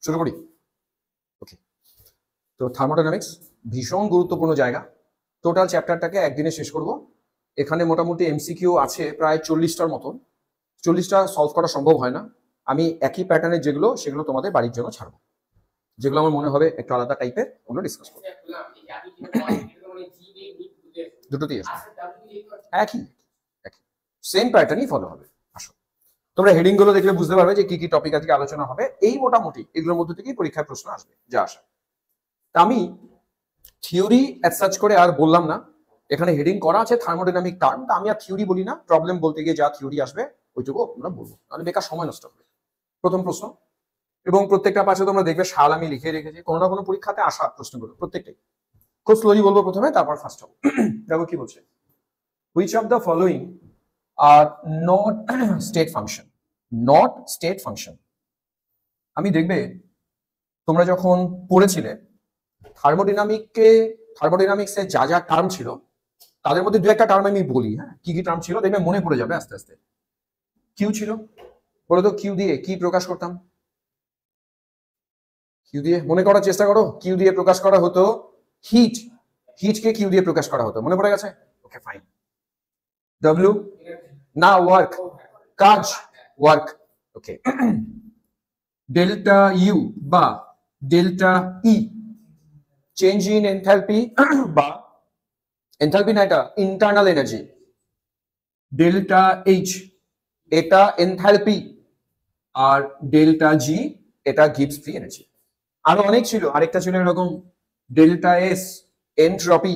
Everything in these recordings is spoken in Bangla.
শুরু করি। ওকে, তো থার্মোডাইনামিক্স ভীষণ গুরুত্বপূর্ণ জায়গা। টোটাল চ্যাপ্টারটাকে একদিনে শেষ করব। এখানে মোটামুটি এমসিকিউ আছে প্রায় 40টার মতন। 40টা সলভ করা সম্ভব হয় না। আমি একই প্যাটার্নের যেগুলো সেগুলো তোমাদের বাড়ির জন্য ছাড়বো, যেগুলো আমার মনে হবে একটু আলাদা টাইপের, ওগুলো ডিসকাস করবো। দুটোতেই আসবে, একই সেম প্যাটার্নই ফলো হবে। আসো, তোমরা হেডিং গুলো দেখলে বুঝতে পারবে যে কি কি টপিক আজকে আলোচনা হবে। এই মোটামুটি এগুলোর মধ্যে থেকেই পরীক্ষায় প্রশ্ন আসবে যা আসে। আমি থিওরি সার্চ করে আর বললাম না, এখানে হেডিং করা আছে থার্মোডাইনামিক টার্ম, আমি আর থিওরি বলি না। প্রবলেম বলতে গিয়ে যা থিওরি আসবে ওইটুকু আমরা বলবো, তাহলে বেকার সময় নষ্ট হবে। প্রথম প্রশ্ন, এবং প্রত্যেকটা পাশে তোমরা দেখবে সাল আমি লিখে রেখেছি, কোনো না কোনো পরীক্ষাতে আসা প্রশ্নগুলো প্রত্যেকটাই। খুব স্লোলি বলবো প্রথমে, তারপর ফার্স্ট হবো। দেখো কি বলছে, which of the following are not state function. Not state function, আমি দেখবে তোমরা যখন পড়েছিলে থার্মোডাইনামিক্সে যা যা টার্ম ছিল তাদের মধ্যে দু একটা টার্ম আমি বলি। হ্যাঁ, কি কি টার্ম ছিল দেখবে মনে পড়ে যাবে আস্তে আস্তে। কিউ ছিল, বলো তো কিউ দিয়ে কি প্রকাশ করতাম? কিউ দিয়ে মনে করার চেষ্টা করো। কিউ দিয়ে প্রকাশ করা হতো হিট, হিটকে কিউ দিয়ে প্রকাশ করা হতো, মনে পড়ে গেছে? Okay fine. ডব্লিউ না ওয়ার্ক, কাজ, ওয়ার্ক। ওকে, ডেল্টা ইউ বা delta E change in enthalpy বা এনথালপি না, এটা ইন্টারনাল এনার্জি। ডেল্টা এইচ এটা এনথালপি, আর ডেল্টা জি এটা গিভস ফ্রি এনার্জি। আরো অনেক ছিল, আরেকটা ছিল এরকম ডেল্টা এস এনট্রপি।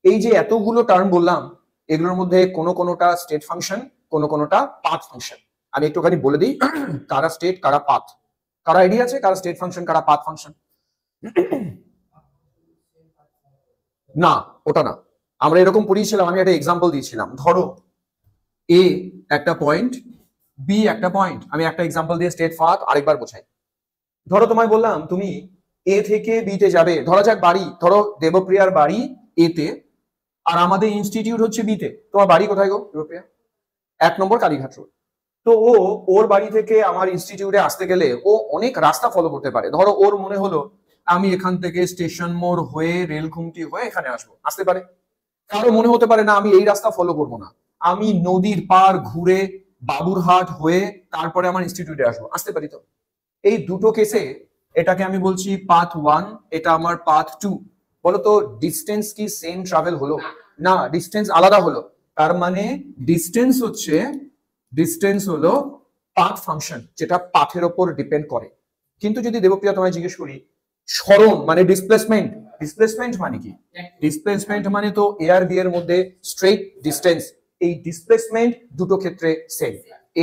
এই যে এতগুলো টার্ম বললাম, এগুলোর মধ্যে কোনো কোনোটা স্টেট ফাংশন, কোনো কোনোটা পাথ ফাংশন। আমি একটুখানি বলে দিই কারা স্টেট কারা পাথ। কারা আইডিয়া আছে কারা স্টেট ফাংশন কারা পাথ ফাংশন? না, ওটা না। আমরা এরকম পড়িয়েছিলাম, আমি একটা এক্সাম্পল দিয়েছিলাম। ধরো এ একটা পয়েন্ট, বি একটা পয়েন্ট, আমি একটা এক্সাম্পল দিয়ে স্টেট পাথ আরেকবার বোঝাই। ধরো তোমায় বললাম তুমি এ থেকে বি তে যাবে। ধরা যাক বাড়ি, ধরো দেবপ্রিয়ার বাড়ি এ তে, আর আমাদের ইনস্টিটিউট হচ্ছে বি তে। তোমার বাড়ি কোথায় গো দেবপ্রিয়া? 1 নম্বর কালীঘাট রোড। তো ও ওর বাড়ি থেকে আমার ইনস্টিটিউটে আসতে গেলে ও অনেক রাস্তা ফলো করতে পারে। ধরো ওর মনে হলো আমি এখান থেকে স্টেশন মোড় হয়ে রেলখুন্টি হয়ে এখানে আসবো, আসতে পারে। কারো মনে হতে পারে না আমি এই রাস্তা ফলো করবো না, আমি নদীর পার ঘুরে বাবুরহাট হয়ে তারপরে আমার ইনস্টিটিউটে আসবো, আসতে পারি। তো এই দুটো কেসে এটাকে আমি বলছি পাথ 1, এটা আমার পাথ 2। বলতো ডিস্টেন্স কি সেম ট্রাভেল হলো? না, ডিস্টেন্স আলাদা হলো। তার মানে ডিস্টেন্স হলো পাথ ফাংশন, যেটা পাথের ওপর ডিপেন্ড করে। কিন্তু যদি দেবপ্রিয়া তোমায় জিজ্ঞেস করি সরণ মানে ডিসপ্লেসমেন্ট, ডিসপ্লেসমেন্ট মানে কি? ডিসপ্লেসমেন্ট মানে তো এ আর বি এর মধ্যে স্ট্রেট ডিস্টেন্স। এই ডিসপ্লেসমেন্ট দুটো ক্ষেত্রে সেম।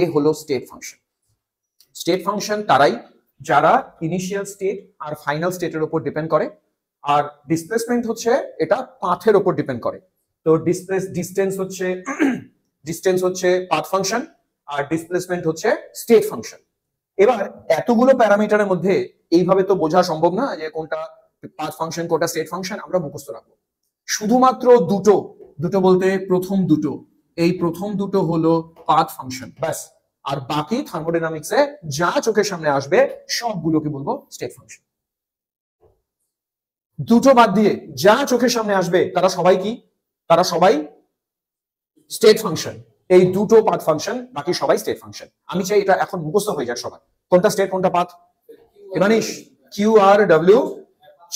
এ হলো স্টেট ফাংশন। স্টেট ফাংশন তারাই যারা ইনিশিয়াল স্টেট আর ফাইনাল স্টেটের উপর ডিপেন্ড করে, আর ডিসপ্লেসমেন্ট হচ্ছে এটা পাথের উপর ডিপেন্ড করে। তো ডিসটেন্স হচ্ছে পাথ ফাংশন, আর ডিসপ্লেসমেন্ট হচ্ছে স্টেট ফাংশন। এবার এতগুলো প্যারামিটারের মধ্যে এইভাবে তো বোঝা সম্ভব না যে কোনটা পাথ ফাংশন কোনটা স্টেট ফাংশন, আমরা মুখস্থ রাখবো। শুধুমাত্র দুটো বলতে প্রথম দুটো, এই প্রথম দুটো হলো পাথ ফাংশন, ব্যাস। আর বাকি থার্মোডাইনামিক্সে যা চোখের সামনে আসবে সবগুলোকে বলবো স্টেট ফাংশন। দুটো বাদ দিয়ে যা চোখের সামনে আসবে তারা সবাই কি? তারা সবাই স্টেট ফাংশন। এই দুটো পাথ ফাংশন, বাকি সবাই স্টেট ফাংশন। আমি চাই এটা এখন মুখস্থ হয়ে যাক সবার, কোনটা স্টেট কোনটা পাথ। মানিস কিউ আর ডব্লিউ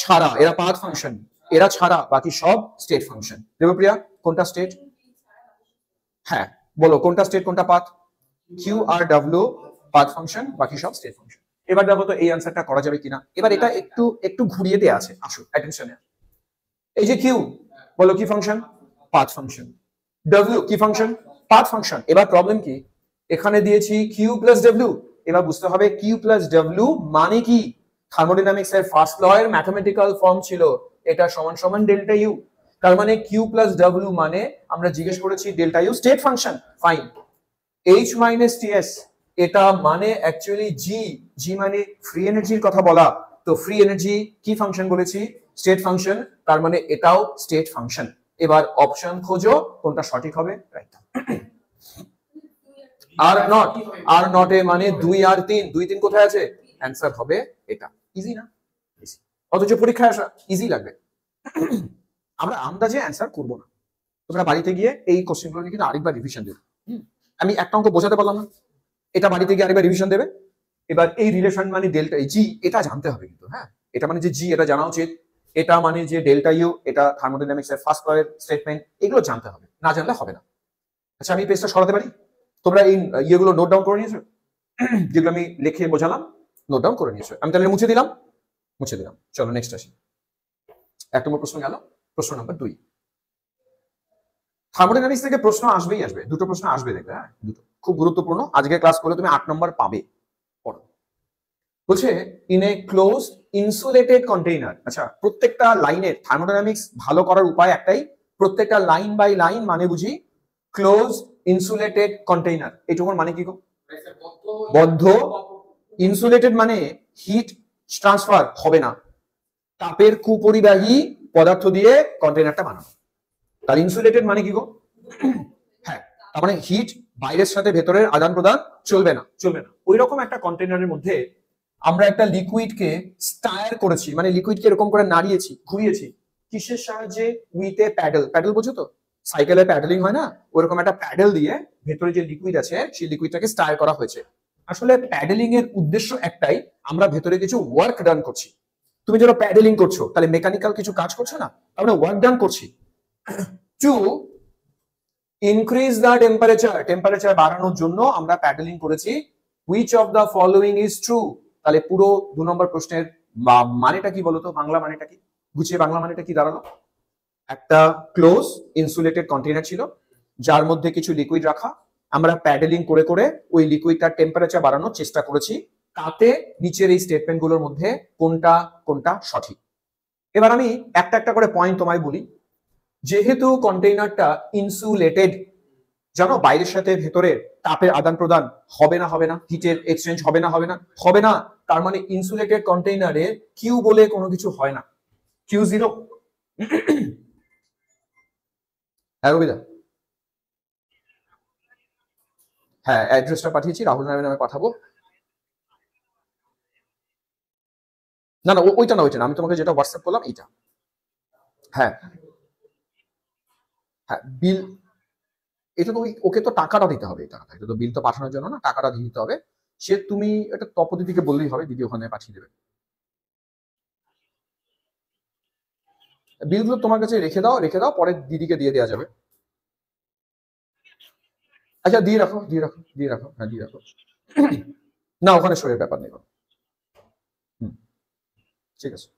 ছাড়া এরা পাথ ফাংশন, এরা ছাড়া বাকি সব স্টেট ফাংশন। দেবপ্রিয়া কোনটা স্টেট? হ্যাঁ বলো কোনটা স্টেট কোনটা path? Q R W path function, বাকি সব স্টেট ফাংশন। এবার দেখো তো এই আনসারটা করা যাবে কিনা। এবার এটা একটু ঘুরিয়ে দেয়া আছে, আসো অ্যাটেনশনে। এই যে কিউ, বলো কি ফাংশন? Path function. ডব্লিউ কি ফাংশন? Path function. এবার প্রবলেম কি, এখানে দিয়েছি কিউ প্লাস ডব্লিউ। এবার বুঝতে হবে কিউ প্লাস ডব্লিউ মানে কি। থার্মোডাইনামিক্স এর ফার্স্ট ল এর ম্যাথমেটিক্যাল ফর্ম ছিল এটা সমান সমান ডেল্টা ইউ। তার মানে কিউ প্লাস ডব্লিউ মানে আমরা জিজ্ঞেস করেছি delta U state function, fine. H minus T S এটা মানে অ্যাকচুয়ালি জি মানে ফ্রি এনার্জির কথা বলা। তো ফ্রি এনার্জি কি ফাংশন বলেছি? State function. তার মানে এটাও স্টেট ফাংশন। এবার অপশন খোঁজো কোনটা সঠিক হবে। রাইট। আর নট এ মানে 2 আর 3, 2 3 কোথায় আছে? অ্যান্সার হবে এটা। ইজি না? অথচ পরীক্ষায় আসা ইজি লাগবে। আমরা আন্দাজে অ্যান্সার করবো না। তোমরা বাড়িতে গিয়ে এই কোশ্চেনগুলো নিয়ে কিন্তু আরেকবার রিভিশন দেবে। আমি একটা অঙ্ক বোঝাতে পারলাম না, এটা বাড়িতে গিয়ে আরেকবার রিভিশন দেবে। এবার এই রিলেশন মানে ডেল্টা জি, এটা জানতে হবে কিন্তু। হ্যাঁ, এটা মানে যে জি, এটা জানা উচিত। এটা মানে যে ডেল্টা ইউ, এটা থার্মোডাইনামিক্স এর ফার্স্ট লয়ের স্টেটমেন্ট, এগুলো জানতে হবে, না জানলে হবে না। আচ্ছা, আমি পেজটা সরাতে পারি? তোমরা এই ইয়েগুলো নোট ডাউন করে নিয়েছো? যেগুলো আমি লিখে বোঝালাম নোট ডাউন করে নিয়েছো। আমি তাহলে মুছে দিলাম। চলো নেক্সট আসি। 1 নম্বর প্রশ্ন গেল। প্রশ্ন নাম্বার 2। থার্মোডাইনামিক্স থেকে প্রশ্ন আসবেই আসবে, দুটো প্রশ্ন আসবে দেখবে। হ্যাঁ, দুটো খুব গুরুত্বপূর্ণ। আজকে ক্লাস করলে তুমি 8 নম্বর পাবে। পড়ো। বলছে in a close insulated container. আচ্ছা, প্রত্যেকটা লাইনের থার্মোডাইনামিক্স ভালো করার উপায় একটাই, প্রত্যেকটা লাইন বাই লাইন মানে বুঝি ক্লোজ ইনসুলেটেড কন্টেইনার। এটুকুর মানে কি গো? বদ্ধ। ইনসুলেটেড মানে হিট ট্রান্সফার হবে না, তাপের কুপরিবাহী পদার্থ দিয়ে কন্টেইনারটা বানানো। তাহলে ইনসুলেটেড মানে কি গো? হ্যাঁ, তার মানে হিট বাইরের সাথে ভেতরের আদান প্রদান চলবে না। ওই রকম একটা কন্টেইনারের মধ্যে আমরা একটা লিকুইডকে স্টায়ার করেছি, মানে লিকুইডকে এরকম করে নাড়িয়েছি, ঘুরিয়েছি। কিসের সাহায্যে? With a pedal. প্যাডেল বোঝো তো, সাইকেলে প্যাডেলিং হয় না, ওরকম একটা প্যাডেল দিয়ে ভেতরে যে লিকুইড আছে সেই লিকুইডটাকে স্টায়ার করা হয়েছে। আসলে প্যাডেলিং এর উদ্দেশ্য একটাই, আমরা ভেতরে কিছু ওয়ার্ক ডান করছি। তুমি যারা প্যাডেলিং করছো তাহলে মেকানিক্যাল কিছু কাজ করছো না, আমরা ওয়ার্ক ডান করছি টু ইনক্রিজ দ্য টেম্পারেচার বাড়ানোর জন্য আমরা প্যাডেলিং করেছি। Which of the following is true? তাহলে পুরো 2 নম্বর প্রশ্নের মানেটা কি বলতো? বাংলা মানেটা কি? গুছিয়ে বাংলা মানেটা কি দাঁড়ালো? একটা ক্লোজ ইনসুলেটেড কন্টেইনার ছিল, যার মধ্যে কিছু লিকুইড রাখা, আমরা প্যাডেলিং করে করে ওই লিকুইডটার টেম্পারেচার বাড়ানোর চেষ্টা করেছি। তাতে নিচের এই স্টেটমেন্ট গুলোর মধ্যে কোনটা কোনটা সঠিক? এবার আমি একটা একটা করে পয়েন্ট তোমায় বলি। যেহেতু কন্টেইনারটা ইনসুলেটেড, জানো বাইরের সাথে ভেতরের তাপের আদান প্রদান হবে না, হিটের এক্সচেঞ্জ হবে না। তার মানে ইনসুলেটেড কন্টেইনারে কিউ বলে কোনো কিছু হয় না, কিউ জিরো। হ্যাঁ রবিদা, হ্যাঁ অ্যাড্রেসটা পাঠিয়েছি, রাহুল নামে পাঠাবো। না ওইটা না, আমি তোমাকে যেটা হোয়াটসঅ্যাপ করলাম এইটা। হ্যাঁ বিল, এটা তো ওকে তো টাকাটা দিতে হবে, এটা তো বিল তো পাঠানোর জন্য না, টাকাটা দিয়ে দিতে হবে। সে তুমি এটা তপদিদিকে বললেই হবে, দিদি ওখানে পাঠিয়ে দেবে। বিলগুলো তোমার কাছে রেখে দাও, পরে দিদিকে দিয়ে দেওয়া যাবে। আচ্ছা দিয়ে রাখো। হ্যাঁ দিয়ে রাখো। না ওখানে শোয়ের ব্যাপার নেই। ঠিক আছে।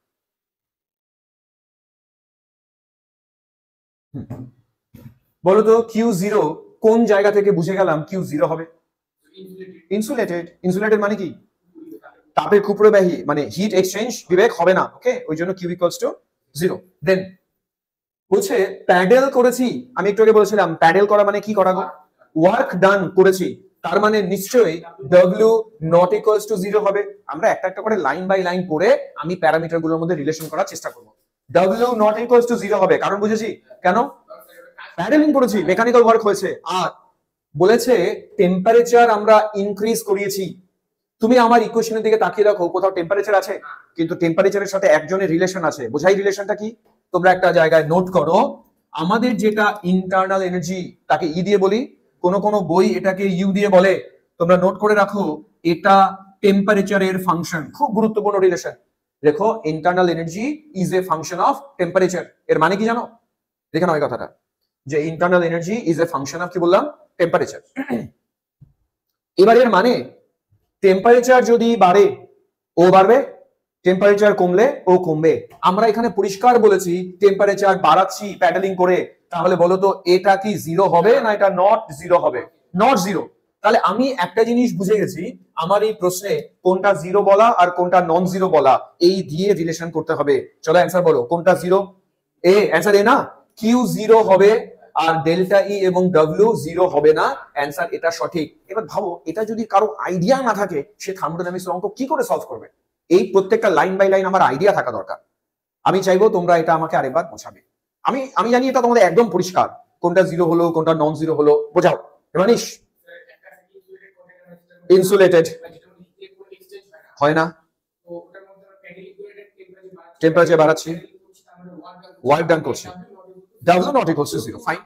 বলো তো কিউ জিরো কোন জায়গা থেকে বুঝে গেলাম কিউ জিরো হবে? ইনসুলেটেড মানে কি? তাপের কুপ্রবাহী, মানে হিট এক্সচেঞ্জ বিবেক হবে না। ওকে, ওই জন্য কিউ ইকুয়ালস টু 0। দেন বলছে প্যাডেল করেছি। আমি একটু আগে বলেছিলাম প্যাডেল করা মানে কি করা গো? ওয়ার্ক ডান করেছি। তার মানে নিশ্চয়ই W নট ইকুয়ালস টু 0 হবে। আমরা একটা একটা করে লাইন বাই লাইন পড়ে আমি প্যারামিটার গুলোর মধ্যে রিলেশন করার চেষ্টা করব। W নট ইকুয়ালস টু 0 হবে, কারণ বুঝেছি কেন? প্যাডেলিং করেছি, মেকানিক্যাল ওয়ার্ক হয়েছে। আর বলেছে টেম্পারেচার আমরা ইনক্রিজ করিয়েছি। তুমি আমার ইকুয়েশনের দিকে তাকিয়ে রাখো, কোথাও টেম্পারেচার আছে? কিন্তু টেম্পারেচারের সাথে একজনের রিলেশন আছে। বোঝাই রিলেশনটা কি? তোমরা একটা জায়গায় নোট করো, আমাদের যেটা ইন্টারনাল এনার্জি তাকে ই দিয়ে বলি, কোন কোন বই এটাকে ইউ দিয়ে বলে। তোমরা নোট করে রাখো, এটা টেম্পারেচারের ফাংশন। খুব গুরুত্বপূর্ণ রিলেশন। দেখো internal energy is a function of temperature. এর মানে কি জানো? দেখে নাও এই কথাটা, যে internal energy is a function of কি বললাম? টেম্পারেচার। এবার এর মানে টেম্পারেচার যদি বাড়ে ও বাড়বে, টেম্পারেচার কমলে ও কমবে। আমরা এখানে পরিষ্কার বলেছি টেম্পারেচার বাড়াচ্ছি প্যাডেলিং করে। তাহলে বলো তো এটা কি 0 হবে না এটা নট 0 হবে? নট 0। তাহলে আমি একটা জিনিস বুঝে গেছি, আমার এই প্রশ্নে কোনটা 0 বলা আর কোনটা নন 0 বলা এই দিয়ে রিলেশন করতে হবে। চলো অ্যান্সার বলো, কোনটা 0? এ অ্যান্সার এ না, কিউ 0 হবে আর ডেল্টা ই এবং ডব্লিউ 0 হবে না। অ্যান্সার এটা সঠিক। এবার ভাবো, এটা যদি কারো আইডিয়া না থাকে সে থার্মোডাইনামিক্স অঙ্ক কি করে সলভ করবে? এই প্রত্যেকটা লাইন বাই লাইন আমার আইডিয়া থাকা দরকার। আমি চাইবো তোমরা এটা আমাকে আরেকবার বোঝাবে। আমি জানি এটা তোমাদের একদম পরিষ্কার, কোনটা 0 হলো কোনটা নন 0 হলো। বোঝাও মানিস। ইনসুলেটেড হয় না, টেম্পারেচার বাড়াচ্ছি, ওয়ার্ক ডান করছি, W not equals to 0, fine.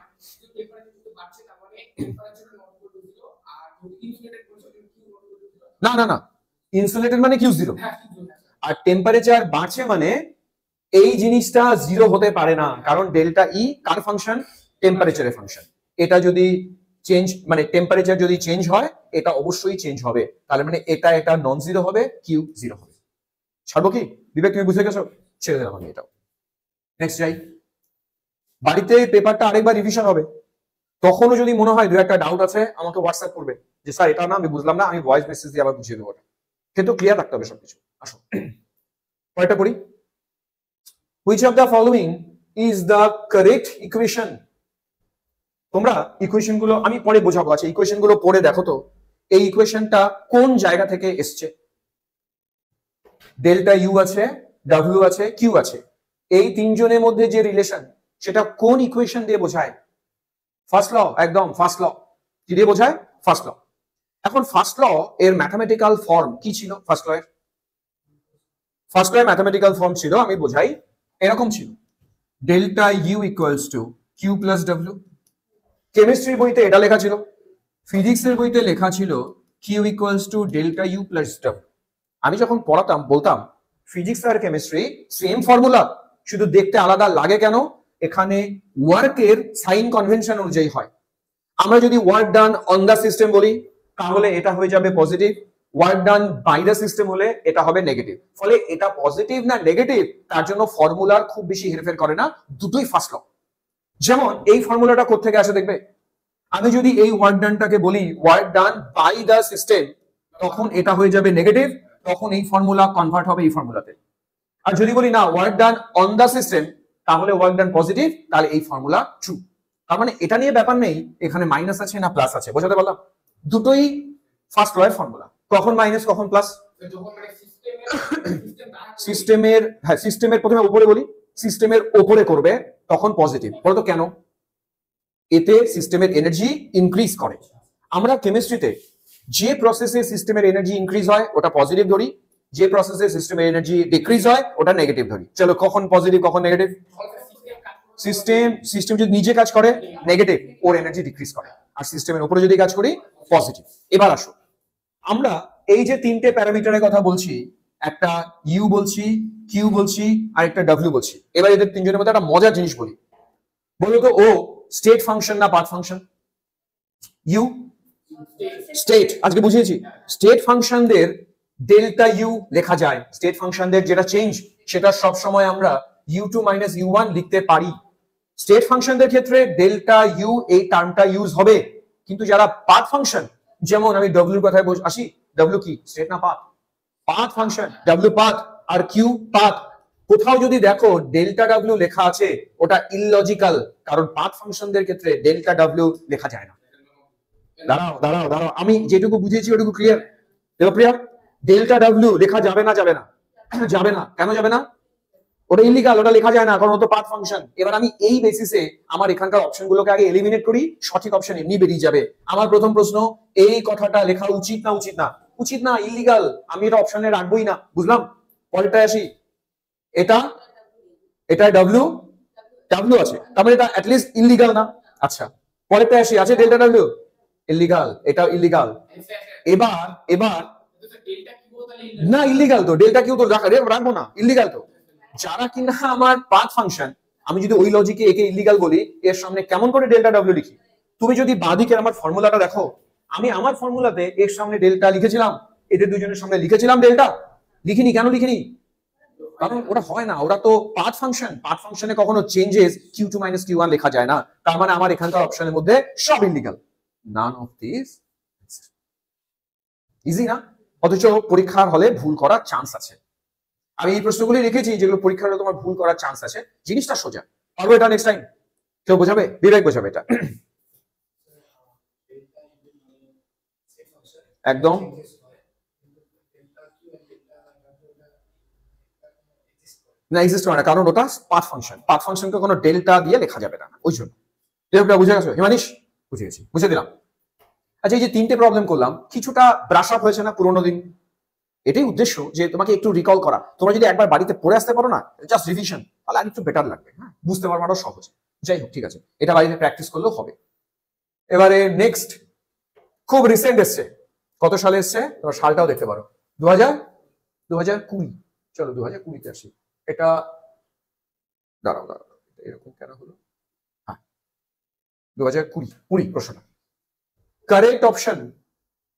না না না, ইনসুলেটেড মানে কিউ 0, আর টেম্পারেচার বাড়ছে মানে এই জিনিসটা 0 হতে পারে না, কারণ ডেল্টা ই কার ফাংশন? টেম্পারেচারের ফাংশন। এটা যদি চেঞ্জ মানে টেম্পারেচার যদি চেঞ্জ হয় এটা অবশ্যই চেঞ্জ হবে, তাহলে মানে এটা নন 0 হবে, কিউ 0 হবে। ছাড়বো কি বিবেক, তুমি বুঝে গেছো? ছেড়ে দিলাম আমি এটাও। নেক্সট যাই। বাড়িতে পেপারটা আরেকবার রিভিশন হবে, তখনও যদি মনে হয় দু একটা ডাউট আছে আমাকে হোয়াটসঅ্যাপ করবে যে স্যার এটা না আমি বুঝলাম না, আমি ভয়েস মেসেজ দিয়ে আবার বুঝিয়ে দেবো। ওটা কিন্তু ক্লিয়ার রাখতে হবে সবকিছু। আসো পরেরটা পড়ি। Which of the following is the correct equation? তোমরা ইকুয়েশন গুলো আমি পরে বোঝাবো, আছে ইকুয়েশন গুলো পড়ে দেখো তো এই ইকুয়েশনটা কোন জায়গা থেকে এসছে। ডেল্টা ইউ আছে, ডাব্লিউ আছে, কিউ আছে, এই তিনজনের মধ্যে যে রিলেশন সেটা কোন ইকুয়েশন দিয়ে বোঝায়? ফার্স্ট ল, একদম ফার্স্ট ল। কি দিয়ে বোঝায়? First law. এখন ফার্স্ট ল এর ম্যাথমেটিক্যাল ফর্ম কি ছিল? ফার্স্ট ল এর ম্যাথমেটিক্যাল ফর্ম ছিল, আমি বোঝাই, এরকম ছিল, delta U equals to Q plus W. কেমিস্ট্রির বইতে এটা লেখা ছিল, ফিজিক্সের বইতে লেখা ছিল Q equals to delta U plus W. আমি যখন পড়াতাম বলতাম ফিজিক্স আর কেমিস্ট্রি সেম ফর্মুলা, শুধু দেখতে আলাদা লাগে কেন? এখানে ওয়ার্কের সাইন কনভেনশন অনুযায়ী হয়। আমরা যদি work done on the system বলি তাহলে এটা হয়ে যাবে positive, work done by the system হলে এটা হবে নেগেটিভ। ফলে এটা পজিটিভ না নেগেটিভ তার জন্য ফর্মুলার খুব বেশি হেরফের করে না, দুটোই ফার্স্ট ল। যেমন এই ফর্মুলাটা কোত্থেকে আসে দেখবে, আমি যদি এই ওয়ার্ক ডানটাকে বলি work done by the system তখন এটা হয়ে যাবে নেগেটিভ, তখন এই ফর্মুলা কনভার্ট হবে এই ফর্মুলাতে। আর যদি বলি না work done on the system তাহলে ওয়ার্ক ডান পজিটিভ, তাহলে এই ফর্মুলা ট্রু। তার মানে এটা নিয়ে ব্যাপার নেই এখানে মাইনাস আছে না প্লাস আছে, বোঝাতে পারলাম? দুটোই ফার্স্ট ল এর ফর্মুলা, কখন মাইনাস কখন প্লাস। সিস্টেমের হ্যাঁ সিস্টেমের প্রথমে উপরে বলি, সিস্টেমের উপরে করবে তখন পজিটিভ। বলতো কেন? এতে সিস্টেমের এনার্জি ইনক্রিজ করে। আমরা কেমিস্ট্রিতে যে প্রসেসে সিস্টেমের এনার্জি ইনক্রিজ হয় ওটা পজিটিভ ধরি, যে প্রসেসে সিস্টেমের এনার্জি ডিক্রিজ হয় ওটা নেগেটিভ ধরি। চলো কখন পজিটিভ কখন নেগেটিভ? সিস্টেম যদি নিজে কাজ করে নেগেটিভ, ওর এনার্জি ডিক্রিজ করে, আর সিস্টেমের উপরে যদি কাজ করি পজিটিভ। এবার আসো, আমরা এই যে তিনটে প্যারামিটারের কথা বলছি, একটা ইউ বলছি, কিউ বলছি, আর একটা ডাব্লিউ বলছি। এবার এদের তিনজনের মধ্যে একটা মজার জিনিস বলি, বলো তো ও স্টেট ফাংশন না পাথ ফাংশন? ইউ স্টেট, আজকে বুঝিয়েছি। স্টেট ফাংশনদের ডেল্টা ইউ লেখা যায়, স্টেট ফাংশনদের যেটা চেঞ্জ সেটা সব সময় আমরা u2 মাইনাস u1 লিখতে পারি। স্টেট ফাংশনদের ক্ষেত্রে ডেল্টা ইউ এই টার্মটা ইউজ হবে, কিন্তু যারা পাথ ফাংশন, যেমন আমি ডব্লিউর কথায় আসি, ডব্লিউ কি স্টেট না path? Path function, W path আর কিউ পাথ। কোথাও যদি দেখো ডেল্টা ডাব্লিউ লেখা আছে ওটা ইললজিক্যাল, কারণ পাথ ফাংশনদের ক্ষেত্রে ডেল্টা ডাব্লিউ লেখা যায় না। দাঁড়াও দাঁড়াও দাঁড়াও, আমি যেটুকু বুঝিয়েছি ওটুকু ক্লিয়ার? দেবপ্রিয়া, ডেল্টা ডাব্লিউ লেখা যাবে না? যাবে না, যাবে না। কেন যাবে না? ওটা ইলিগাল, ওটা লেখা যায় না, কারণ ওটা পাথ ফাংশন। এবার আমি এই বেসিসে আমার এখানকার অপশনগুলোকে আগে এলিমিনেট করি, সঠিক অপশন এমনি বেরিয়ে যাবে। আমার প্রথম প্রশ্ন, এই কথাটা লেখা উচিত না উচিত না? উচিত না, ইলিগাল, আমি এটা অপশনে রাখবোই না। বুঝলাম? পরেরটা আসি, এটা এটা ডাব্লিউ ডাব্লিউ আছে, তার মানে এটা অ্যাটলিস্ট ইলিগাল না? আচ্ছা পরেরটা আসি, আছে ডেল্টা ডাব্লিউ, ইলিগাল, এটা ইলিগাল। এবার এবার না ইলিগাল তো, ডেল্টা কিউ তো রাখবো না, ইলিগাল তো। যারা কিনা আমার পাথ ফাংশন, আমি যদি ওই লজিকে একে ইলিগাল বলি, এর সামনে কেমন করে ডেল্টা ডাব্লিউ লিখি? তুমি যদি বাঁদিকের আমার ফর্মুলাটা দেখো, আমি আমার ফর্মুলাতে এর সামনে ডেল্টা লিখেছিলাম, এদের দুজনের সামনে লিখেছিলাম ডেল্টা। লিখিনি কেন লিখিনি? কারণ ওরা হয় না, ওরা তো পাথ ফাংশন। পাথ ফাংশনে কখনো চেঞ্জেস q2 মাইনাস q1 লেখা যায় না, তার মানে আমার এখানকার অপশনের মধ্যে সব illegal. None of this. Easy না? অথচ পরীক্ষার হলে ভুল করার চান্স আছে। আমি এই প্রশ্নগুলি রেখেছি যেগুলো পরীক্ষার হলে তোমার ভুল করার চান্স আছে। জিনিসটা সোজা, পারবো এটা নেক্সট টাইম? কেউ বোঝাবে? বিবেক বোঝাবে এটা। একদম না, এক্সিস্ট করে না, কারণ ওটা পাথ ফাংশন। পাথ ফাংশনকে কোনো ডেল্টা দিয়ে লেখা যাবে না, ওই জন্য। বুঝে গেছো হিমানিশ? বুঝে গেছি, বুঝে দিলাম। আচ্ছা এই যে তিনটে প্রবলেম করলাম, কিছুটা ব্রাশ আপ হয়েছে না পুরোনো দিন? এটাই উদ্দেশ্য যে তোমাকে একটু রিকল করা। তোমরা যদি একবার বাড়িতে পড়ে আসতে পারো না, জাস্ট রিভিশন, তাহলে আর একটু বেটার লাগবে, হ্যাঁ, বুঝতে পারবো আরো সহজ। যাই হোক, ঠিক আছে, এটা বাড়িতে প্র্যাকটিস করলেও হবে। এবারে নেক্সট, খুব রিসেন্ট এসছে। কত সালে এসছে তোমার সালটাও দেখতে পারো, 2020। চলো 2020-তে আসি। এটা দাঁড়াও, এরকম কেন হলো? হ্যাঁ, 2020 প্রশ্নটা। কারেক্ট অপশন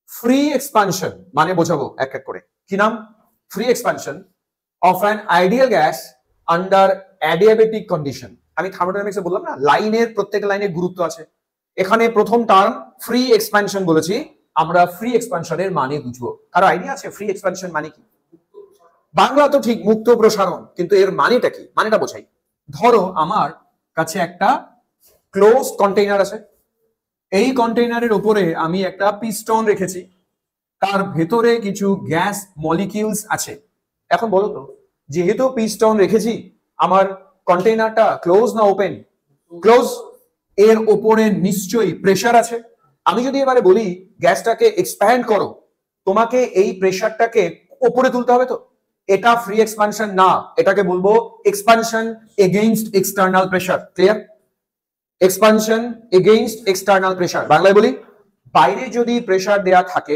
ফ্রি এক্সপানশন মানে বোঝাবো এক এক করে। কি নাম? Free expansion of an ideal gas under adiabatic condition. আমি থার্মোডাইনামিক্সে বললাম না, লাইনের প্রত্যেক লাইনের গুরুত্ব আছে। এখানে প্রথম টার্ম ফ্রি এক্সপানশন বলেছি, আমরা ফ্রি এক্সপানশনের মানে বুঝবো। কারো আইডিয়া আছে ফ্রি এক্সপানশন মানে কি? বাংলা তো ঠিক মুক্ত প্রসারণ, কিন্তু এর মানেটা কি? মানেটা বোঝাই। ধরো আমার কাছে একটা ক্লোজ কন্টেইনার আছে, এই কন্টেইনারের উপরে আমি একটা পিস্টন রেখেছি, তার ভেতরে কিছু গ্যাস মলিকিউলস আছে। এখন বলো তো, যেহেতু পিস্টন রেখেছি, আমার কন্টেইনারটা ক্লোজ না ওপেন? ক্লোজ। এর উপরে নিশ্চয়ই প্রেসার আছে। আমি যদি এবারে বলি গ্যাসটাকে এক্সপ্যান্ড করো, তোমাকে এই প্রেসারটাকে উপরে তুলতে হবে তো। এটা ফ্রি এক্সপানশন না, এটাকে বলবো expansion against external pressure. Clear? Expansion against external pressure. বাংলায় বলি, বাইরে যদি প্রেসার দেয়া থাকে,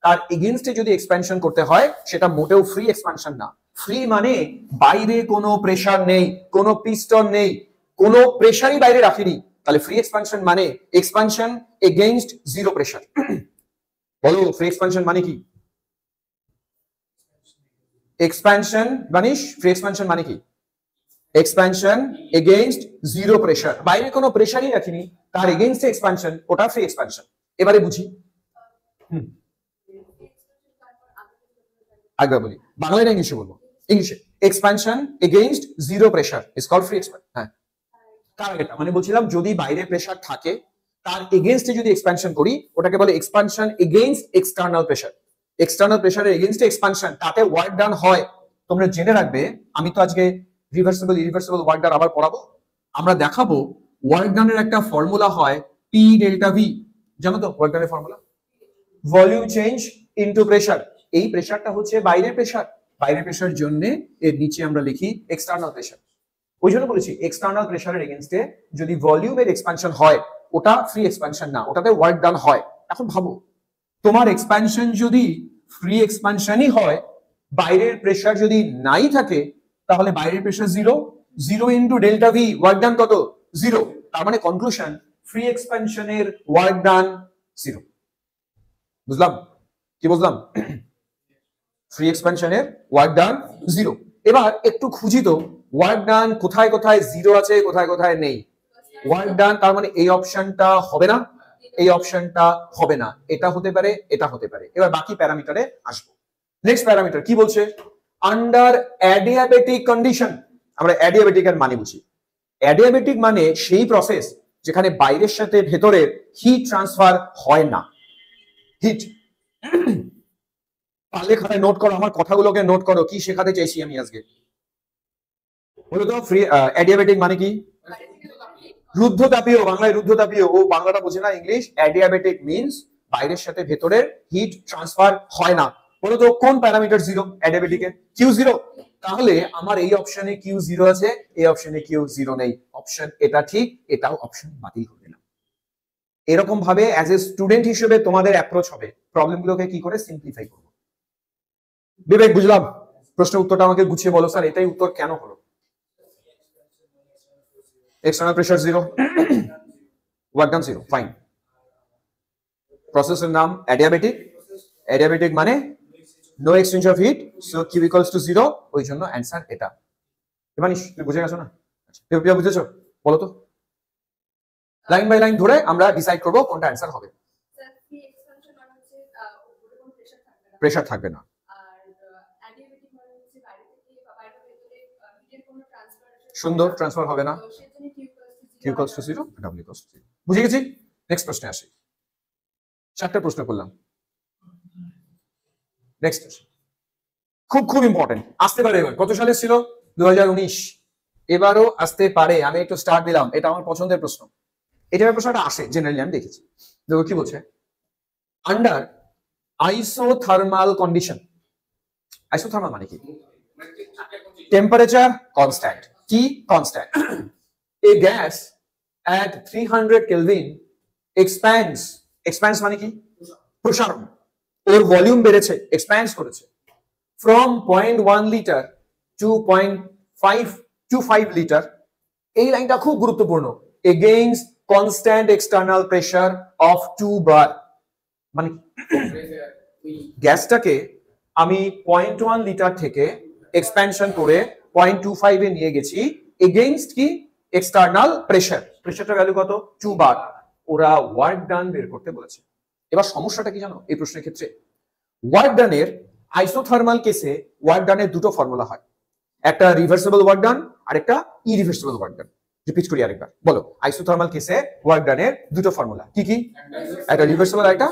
তার এগেইনস্টে যদি এক্সপ্যানশন করতে হয়, সেটা মোটেও ফ্রি এক্সপানশন না। ফ্রি মানে বাইরে কোনো প্রেসার নেই, কোনো পিস্টন নেই, কোনো প্রেসারই বাইরে রাখিনি, তাহলে ফ্রি এক্সপানশন মানে এক্সপানশন এগেইনস্ট জিরো প্রেসার। বলো ফ্রি এক্সপানশন মানে কি? এক্সপ্যানশন মানিস, ফ্রি এক্সপ্যানশন মানে কি? এক্সপ্যানশন এগেইনস্ট জিরো প্রেসার, বাইরে কোনো প্রেসারই রাখিনি, তার এগেইনস্টে এক্সপ্যানশন, ওটা ফ্রি এক্সপ্যানশন। এবারে বুঝি, আগে বলি বাংলায় না ইংলিশে বলবো? ইংলিশে। Expansion against zero pressure is called free expansion. হ্যাঁ, কারণ এটা মানে বলছিলাম যদি বাইরে প্রেসার থাকে, তার এগেইনস্টে যদি এক্সপ্যানশন করি, ওটাকে বলে expansion against external pressure. External প্রেসারের এগেইনস্টে এক্সপ্যানশন, তাতে ওয়ার্ক ডান হয়। তোমরা জেনে রাখবে, আমি তো আজকে রিভার্সিবল ইরিভার্সিবল ওয়ার্ক ডান আবার পড়াবো। আমরা দেখাবো ওয়ার্ক ডানের একটা ফর্মুলা হয় পি ডেল্টা ভি। জানো তো ওয়ার্ক ডানের formula? Volume change into pressure. এই প্রেসারটা হচ্ছে বাইরের প্রেসার, বাইরের প্রেসার জন্য এর নিচে আমরা লিখি এক্সটার্নাল প্রেসার। ওই জন্য বলেছি এক্সটার্নাল প্রেসারের এগেইনস্টে যদি ভলিউমের এক্সপানশন হয়, ওটা ফ্রি এক্সপানশন না, ওটাতে ওয়ার্ক ডান হয়। এখন ভাবো, তোমার এক্সপানশন যদি ফ্রি এক্সপানশনই হয়, বাইরের প্রেসার যদি নাই থাকে, তাহলে বাইরের pressure zero, zero into delta V, work done কত? জিরো। তার মানে কনক্লুশন, ফ্রি এক্সপানশনের ওয়ার্ক ডান জিরো। বুঝলাম? কি বুঝলাম? ফ্রি এক্সপানশনের ওয়ার্ক ডান জিরো। এবার একটু খুঁজি তো, ওয়ার্ক ডান কোথায় কোথায় জিরো আছে, কোথায় কোথায় নেই। ওয়ার্ক ডান তার মানে এই অপশনটা হবে না, এই অপশনটা হবে না, এটা হতে পারে, এটা হতে পারে। এবার বাকি প্যারামিটারে আসবো। নেক্সট প্যারামিটার কি বলছে? Under adiabatic condition. আমরা অ্যাডিয়াবেটিক এর মানে বুঝি। অ্যাডিয়াবেটিক মানে সেই প্রসেস যেখানে বাইরের সাথে ভেতরের হিট ট্রান্সফার হয় না। হিট, পারলে খাতায় নোট করো, আমার কথাগুলোকে নোট করো, কি শেখাতে চাইছি আমি আজকে। বলো তো ফ্রি অ্যাডিয়াবেটিক মানে কি? রুদ্ধতাপীয়। বাংলায় রুদ্ধতাপীয়, ও বাংলাটা বোঝে না, ইংলিশ। অ্যাডিয়াবেটিক মিন্স বাইরের সাথে ভেতরের হিট ট্রান্সফার হয় না। বলো তো কোন প্যারামিটার জিরো অ্যাডিয়াবেটিকে? Q zero. তাহলে আমার এই অপশনে কিউ জিরো আছে, এই অপশনে কিউ জিরো নেই। অপশন এটা ঠিক, এটাও অপশন বাতিল করে দিলাম। এরকম ভাবে অ্যাজ এ স্টুডেন্ট হিসেবে তোমাদের অ্যাপ্রোচ হবে, প্রবলেমগুলোকে কি করে সিম্পলিফাই করবো। বিবেক, বুঝলাম? প্রশ্নের উত্তরটা আমাকে গুছিয়ে বলো স্যার, এটাই উত্তর কেন হলো? External pressure zero, work done zero, fine. প্রসেসের নাম অ্যাডিয়াবেটিক। অ্যাডিয়াবেটিক মানে no exchange of heat, so Q equals to zero, ওই জন্য অ্যান্সার এটা। মানিস, তুমি বুঝে গেছো না? আচ্ছা, বুঝেছো? বলো তো, লাইন বাই লাইন ধরে আমরা ডিসাইড করবো কোনটা অ্যান্সার হবে। প্রেসার থাকবে না। সুন্দর, ট্রান্সফার হবে না। Q equals to zero, W equals to zero. বুঝে গেছি। নেক্সট প্রশ্নে আসি। 4টা প্রশ্ন করলাম। নেক্সট খুব খুব ইম্পর্টেন্ট, আসতে পারে। এবার কত সালে ছিল? 2019। এবারও আসতে পারে, আমি একটু স্টার্ট দিলাম। এটা আমার পছন্দের প্রশ্ন। এটার প্রশ্নটা আসে জেনারেলি, আমি দেখেছি। দেখো কি বলছে। আন্ডার আইসোথার্মাল কন্ডিশন, আইসোথার্মাল মানে কি? Temperature constant. কি constant? A gas at 300 Kelvin expands, expands মানে কি? প্রসারণ। ওর ভলিউম বেড়েছে, এক্সপ্যান্ড করেছে from 0.1 লিটার to 0.525 লিটার। এই লাইনটা খুব গুরুত্বপূর্ণ। against constant external pressure of 2 bar, মানে গ্যাসটাকে আমি 0.1 লিটার থেকে এক্সপ্যানশন করে 0.25 এ নিয়ে গেছি এগেইনস্ট কি? External pressure. প্রেসারটার ভ্যালু কত? 2 বার। ওরা ওয়ার্ক ডান বের করতে বলেছে। এবার সমস্যাটা কি জানো এই প্রশ্নের ক্ষেত্রে? ওয়ার্ক ডানের আইসোথার্মাল কেসে ওয়ার্ক ডানের দুটো ফর্মুলা হয়, একটা রিভার্সিবল ওয়ার্ক ডান আর একটা ইরিভার্সিবল ওয়ার্ক ডান। রিপিট করি আরেকবার, বলো। আইসোথার্মাল কেসে ওয়ার্ক ডানের দুটো ফর্মুলা কি কি? একটা রিভার্সিবল আর একটা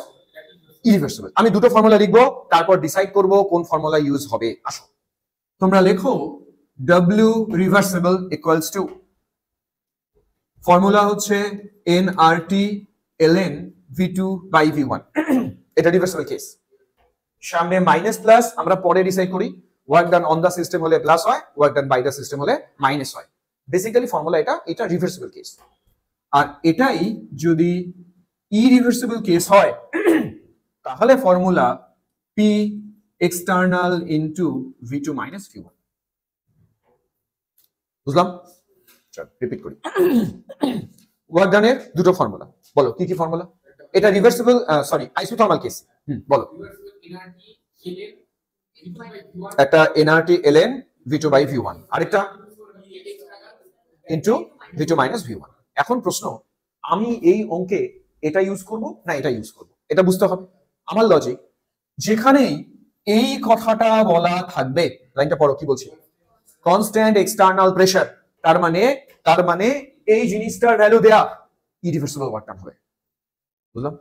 ইরিভার্সিবল। আমি দুটো ফর্মুলা লিখবো, তারপর ডিসাইড করব কোন ফর্মুলা ইউজ হবে। আসো তোমরা লেখো W reversible equals to, formula হচ্ছে nRT ln v2 by v1। এটা রিভার্সিবল কেস। সামনে মাইনাস প্লাস আমরা পরে ডিসাইড করি। Work done on the system হলে প্লাস হয়, work done by the system হলে মাইনাস হয়। বেসিক্যালি ফর্মুলা এটা রিভার্সিবল কেস। আর এটাই যদি ইরিভার্সিবল কেস হয় তাহলে formula P external into v2 minus v1। বুঝলাম? চল রিপিট করি। ওয়ার্ক ডানের দুটো ফর্মুলা, বলো কি কি ফর্মুলা? এটা রিভার্সিবল সরি আইসোথার্মাল কেস। বলো। একটা nRT ln v2 by v1, আরেকটা into v2 minus v1। এখন প্রশ্ন, আমি এই অঙ্কে এটা ইউজ করব না এটা ইউজ করব? এটা বুঝতে হবে। আমার লজিক, যেখানেই এই কথাটা বলা থাকবে, লাইনটা পড়ো কি বলছি? কনস্ট্যান্ট এক্সটার্নাল প্রেসার, তার মানে এই জিনিসটার ভ্যালু দেয়া, ইরিভার্সিবল ওয়ার্ক ডান হবে। বুঝলাম?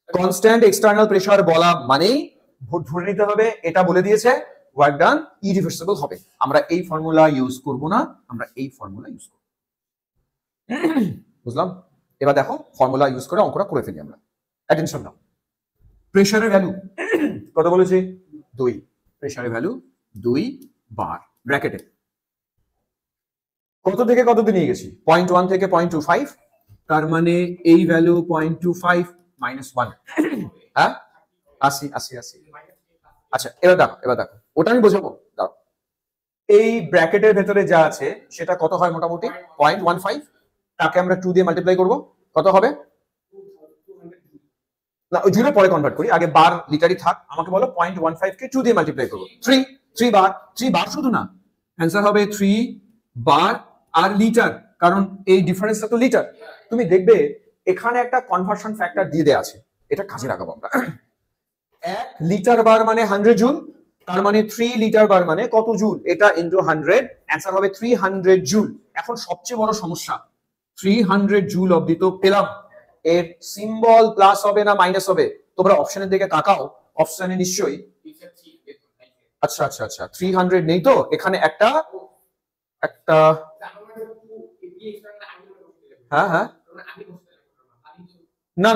কনস্ট্যান্ট এক্সটার্নাল প্রেসার বলা মানেই ধরে নিতে হবে এটা বলে দিয়েছে ওয়ার্ক ডান ইরিভার্সিবল হবে। আমরা এই ফর্মুলা ইউজ করব না, আমরা এই ফর্মুলা ইউজ করব। বুঝলাম? এবার দেখো ফর্মুলা ইউজ করে অঙ্কটা করে ফেলি আমরা। অ্যাটেনশন নাও। প্রেসারের ভ্যালু কত বলেছে? 2। প্রেসারের ভ্যালু 2 বার। ব্র্যাকেটে কত থেকে কততে নিয়ে গেছি? 0.1 থেকে 0.25। তার মানে এই ভ্যালু 0.25 minus 1। হ্যাঁ 80। আচ্ছা এবার দেখো ওটা আমি বোঝাবো। দাও, এই ব্র্যাকেটের ভেতরে যা আছে সেটা কত হয়? মোটামুটি 0.15। তাকে আমরা 2 দিয়ে মাল্টিপ্লাই করব, কত হবে? না ওই জুলে পরে কনভার্ট করি, আগে বার লিটারই থাক। আমাকে বলো 0.15 কে 2 দিয়ে মাল্টিপ্লাই করব। 3 বার শুধু না, অ্যান্সার হবে 3 বার আর লিটার, কারণ এই ডিফারেন্সটা তো লিটার। তুমি দেখবে এখানে একটা কনভার্সন ফ্যাক্টর দিয়ে দেয়া আছে, এটা কাজে লাগাবো আমরা। 1 লিটার বার মানে 100 জুল, তার মানে 3 লিটার বার মানে কত জুল? এটা ইনটু 100, অ্যান্সার হবে 300 জুল। এখন সবচেয়ে বড় সমস্যা, 300 জুল অবধি তো পেলাম, এর সিম্বল প্লাস হবে না মাইনাস হবে? তোমরা অপশনের দিকে তাকাও, অপশনে নিশ্চয়ই আচ্ছা 300 নেই তো এখানে একটা হ্যাঁ না,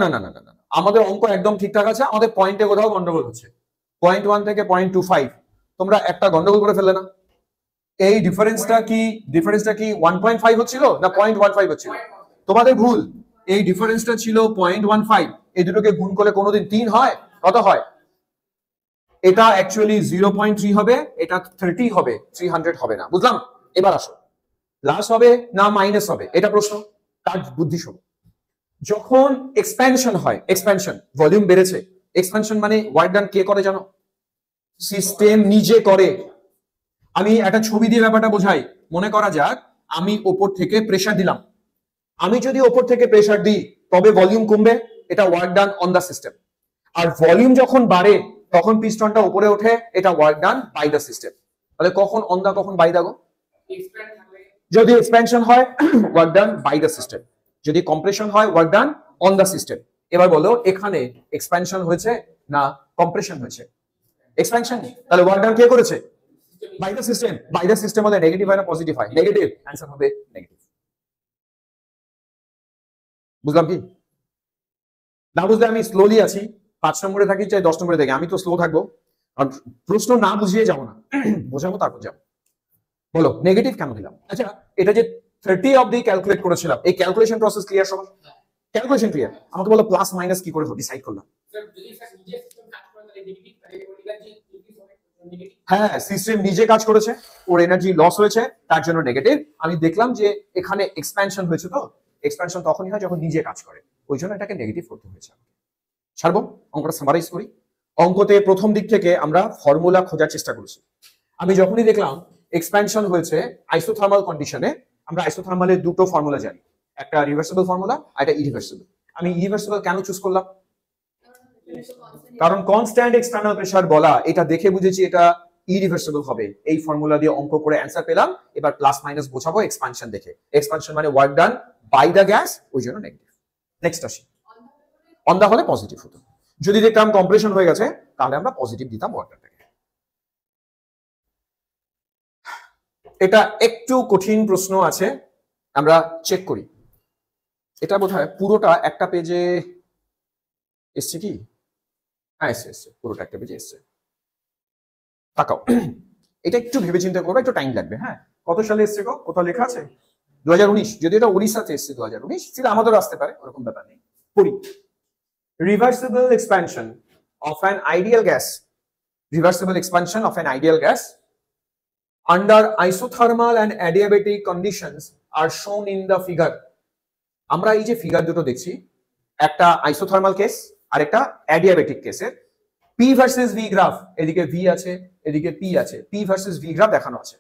আমাদের অঙ্ক একদম ঠিকঠাক আছে, আমাদের পয়েন্টে কোথাও গন্ডগোল হচ্ছে। 0.1 থেকে 0.25 তোমরা একটা গন্ডগোল করে ফেললে না? এই ডিফারেন্সটা কি 1.5 হচ্ছিল না 0.15 হচ্ছিল? তোমাদের ভুল। এই ডিফারেন্সটা ছিল 0.15। এই দুটোকে গুণ করলে কোনোদিন 3 হয়? কত হয়? এটা অ্যাকচুয়ালি 0.3 হবে, এটা 30 হবে, 300 হবে না। বুঝলাম? এবার আসো, প্লাস হবে না মাইনাস হবে এটা প্রশ্ন। তার বুদ্ধি শোনো। যখন এক্সপ্যানশন হয়, এক্সপ্যানশন ভলিউম বেড়েছে, এক্সপ্যানশন মানে ওয়ার্ক ডান কে করে জানো? সিস্টেম নিজে করে। আমি একটা ছবি দিয়ে ব্যাপারটা বোঝাই। মনে করা যাক আমি ওপর থেকে প্রেসার দিলাম। আমি যদি ওপর থেকে প্রেসার দিই তবে ভলিউম কমবে, এটা work done on the system. আর ভলিউম যখন বাড়ে তখন পিস্টনটা উপরে ওঠে, এটা work done by the system. তাহলে কখন অন দা কখন বাই দা গো? যদি এক্সপ্যানশন হয় work done by the system, যদি কম্প্রেশন হয় work done on the system. এবার বলো এখানে এক্সপ্যানশন হয়েছে না কম্প্রেশন হয়েছে? এক্সপ্যানশন। তাহলে ওয়ার্ক ডান কে করেছে? By the system. By the system হলে নেগেটিভ হয় না পজিটিভ হয়? নেগেটিভ, অ্যান্সার হবে নেগেটিভ। বুঝলাম কি? না বুঝলে আমি স্লোলি আছি, 5 নম্বরে থাকি চাই 10 নম্বরে থাকি, আমি তো স্লো থাকবো। আর প্রশ্ন না বুঝিয়ে যাবো না, বোঝাবো তারপর যাবো। বলো নেগেটিভ কেন দিলাম? আচ্ছা, এটা যে 30 অবধি ক্যালকুলেট করেছিলাম, এই ক্যালকুলেশন প্রসেস ক্লিয়ার সবার? Calculation clear? আমাকে বলো প্লাস মাইনাস কি করে ডিসাইড করলাম? হ্যাঁ, সিস্টেম নিজে কাজ করেছে, ওর এনার্জি লস হয়েছে, তার জন্য নেগেটিভ। আমি দেখলাম যে এখানে এক্সপ্যানশন হয়েছে, তো এক্সপ্যানশন তখনই হয় যখন নিজে কাজ করে, ওই জন্য এটাকে নেগেটিভ করতে হয়েছে। ছাড়বো, অঙ্কটা সামারাইজ করি। অঙ্কতে প্রথম দিক থেকে আমরা ফর্মুলা খোঁজার চেষ্টা করেছি। আমি যখনই দেখলাম এক্সপ্যানশন হয়েছে আইসোথার্মাল কন্ডিশনে, আমরা আইসোথার্মালের দুটো ফর্মুলা জানি, একটা রিভার্সিবল ফর্মুলা আর একটা ইরিভার্সিবল। আমি ইরিভার্সিবল কেন চুজ করলাম? কারণ কনস্ট্যান্ট এক্সটার্নাল প্রেসার বলা, এটা দেখে বুঝেছি এটা ইরিভার্সিবল হবে। এই ফর্মুলা দিয়ে অঙ্ক করে অ্যান্সার পেলাম। এবার প্লাস মাইনাস বোঝাবো এক্সপানশন দেখে। এক্সপানশন মানে work done by the gas, ওই জন্য নেগেটিভ। নেক্সট আসি, অন দা হলে পজিটিভ হতো। যদি দেখতাম কম্প্রেশন হয়ে গেছে, তাহলে আমরা পজিটিভ দিতাম ওয়ার্কটাকে। এটা একটু কঠিন প্রশ্ন আছে, আমরা চেক করি। এটা বোধহয় পুরোটা একটা পেজে এসছে কি? হ্যাঁ এসছে, পুরোটা একটা পেজে এসছে। তাকাও, এটা একটু ভেবে চিন্তা করবো, একটু টাইম লাগবে। হ্যাঁ, কত সালে এসছে গো? কোথাও লেখা আছে? 2019। যদি এটা উড়িষ্যাতে এসছে 2019, সেটা আমাদেরও আসতে পারে, ওরকম ব্যাপার নেই। পড়ি। Reversible expansion of an ideal gas. Reversible expansion of an ideal gas under isothermal and adiabatic conditions are shown in the figure. আমরা এই যে ফিগার দুটো দেখছি, একটা আইসোথার্মাল কেস আর একটা অ্যাডিয়াবেটিক কেসের পি ভার্সেস ভি গ্রাফ, এদিকে ভি আছে এদিকে পি আছে, পি ভার্সেস ভি গ্রাফ দেখানো আছে।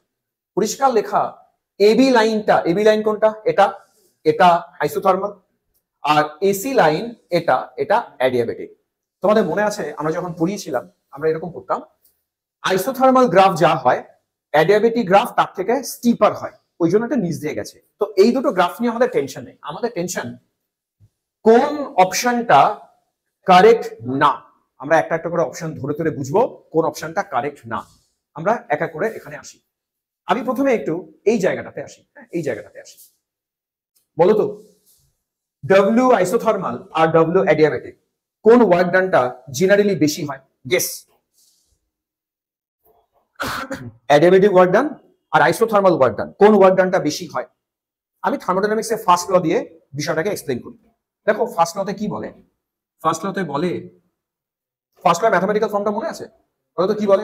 পরিষ্কার লেখা এবি লাইনটা, এবি লাইন কোনটা? এটা, এটা আইসোথার্মাল, আর এসি লাইন এটা, এটা অ্যাডিয়াবেটিক। তোমাদের মনে আছে আমরা যখন পড়িয়েছিলাম আমরা এরকম করতাম, আইসোথার্মাল গ্রাফ যা হয় অ্যাডিয়াবেটিক গ্রাফ তার থেকে স্টিপার হয়, ওই জন্য এটা নিচ দিয়ে গেছে। তো এই দুটো গ্রাফ নিয়ে আমাদের টেনশন নেই, আমাদের টেনশন কোন অপশনটা কারেক্ট না। আমরা একটা একটা করে অপশন ধরে ধরে বুঝবো কোন অপশনটা কারেক্ট না। আমরা এক এক করে এখানে আসি। আমি প্রথমে একটু এই জায়গাটাতে আসি, এই জায়গাটাতে আসি। বলো তো W আইসোথার্মাল আর W অ্যাডিয়াবেটিক কোন ওয়ার্ক ডানটা জেনারেলি বেশি হয়? গেস। অ্যাডিয়াবেটিক ওয়ার্ক ডান আর আইসোথার্মাল ওয়ার্ক ডান, কোন ওয়ার্ক ডানটা বেশি হয়? আমি থার্মোডাইনামিক্সের ফার্স্ট ল দিয়ে বিষয়টাকে এক্সপ্লেইন করি। দেখো ফার্স্ট লতে কি বলে? ফার্স্ট লতে বলে, ফার্স্ট ল ম্যাথমেটিক্যাল ফর্মটা মনে আছে? বলো তো কি বলে?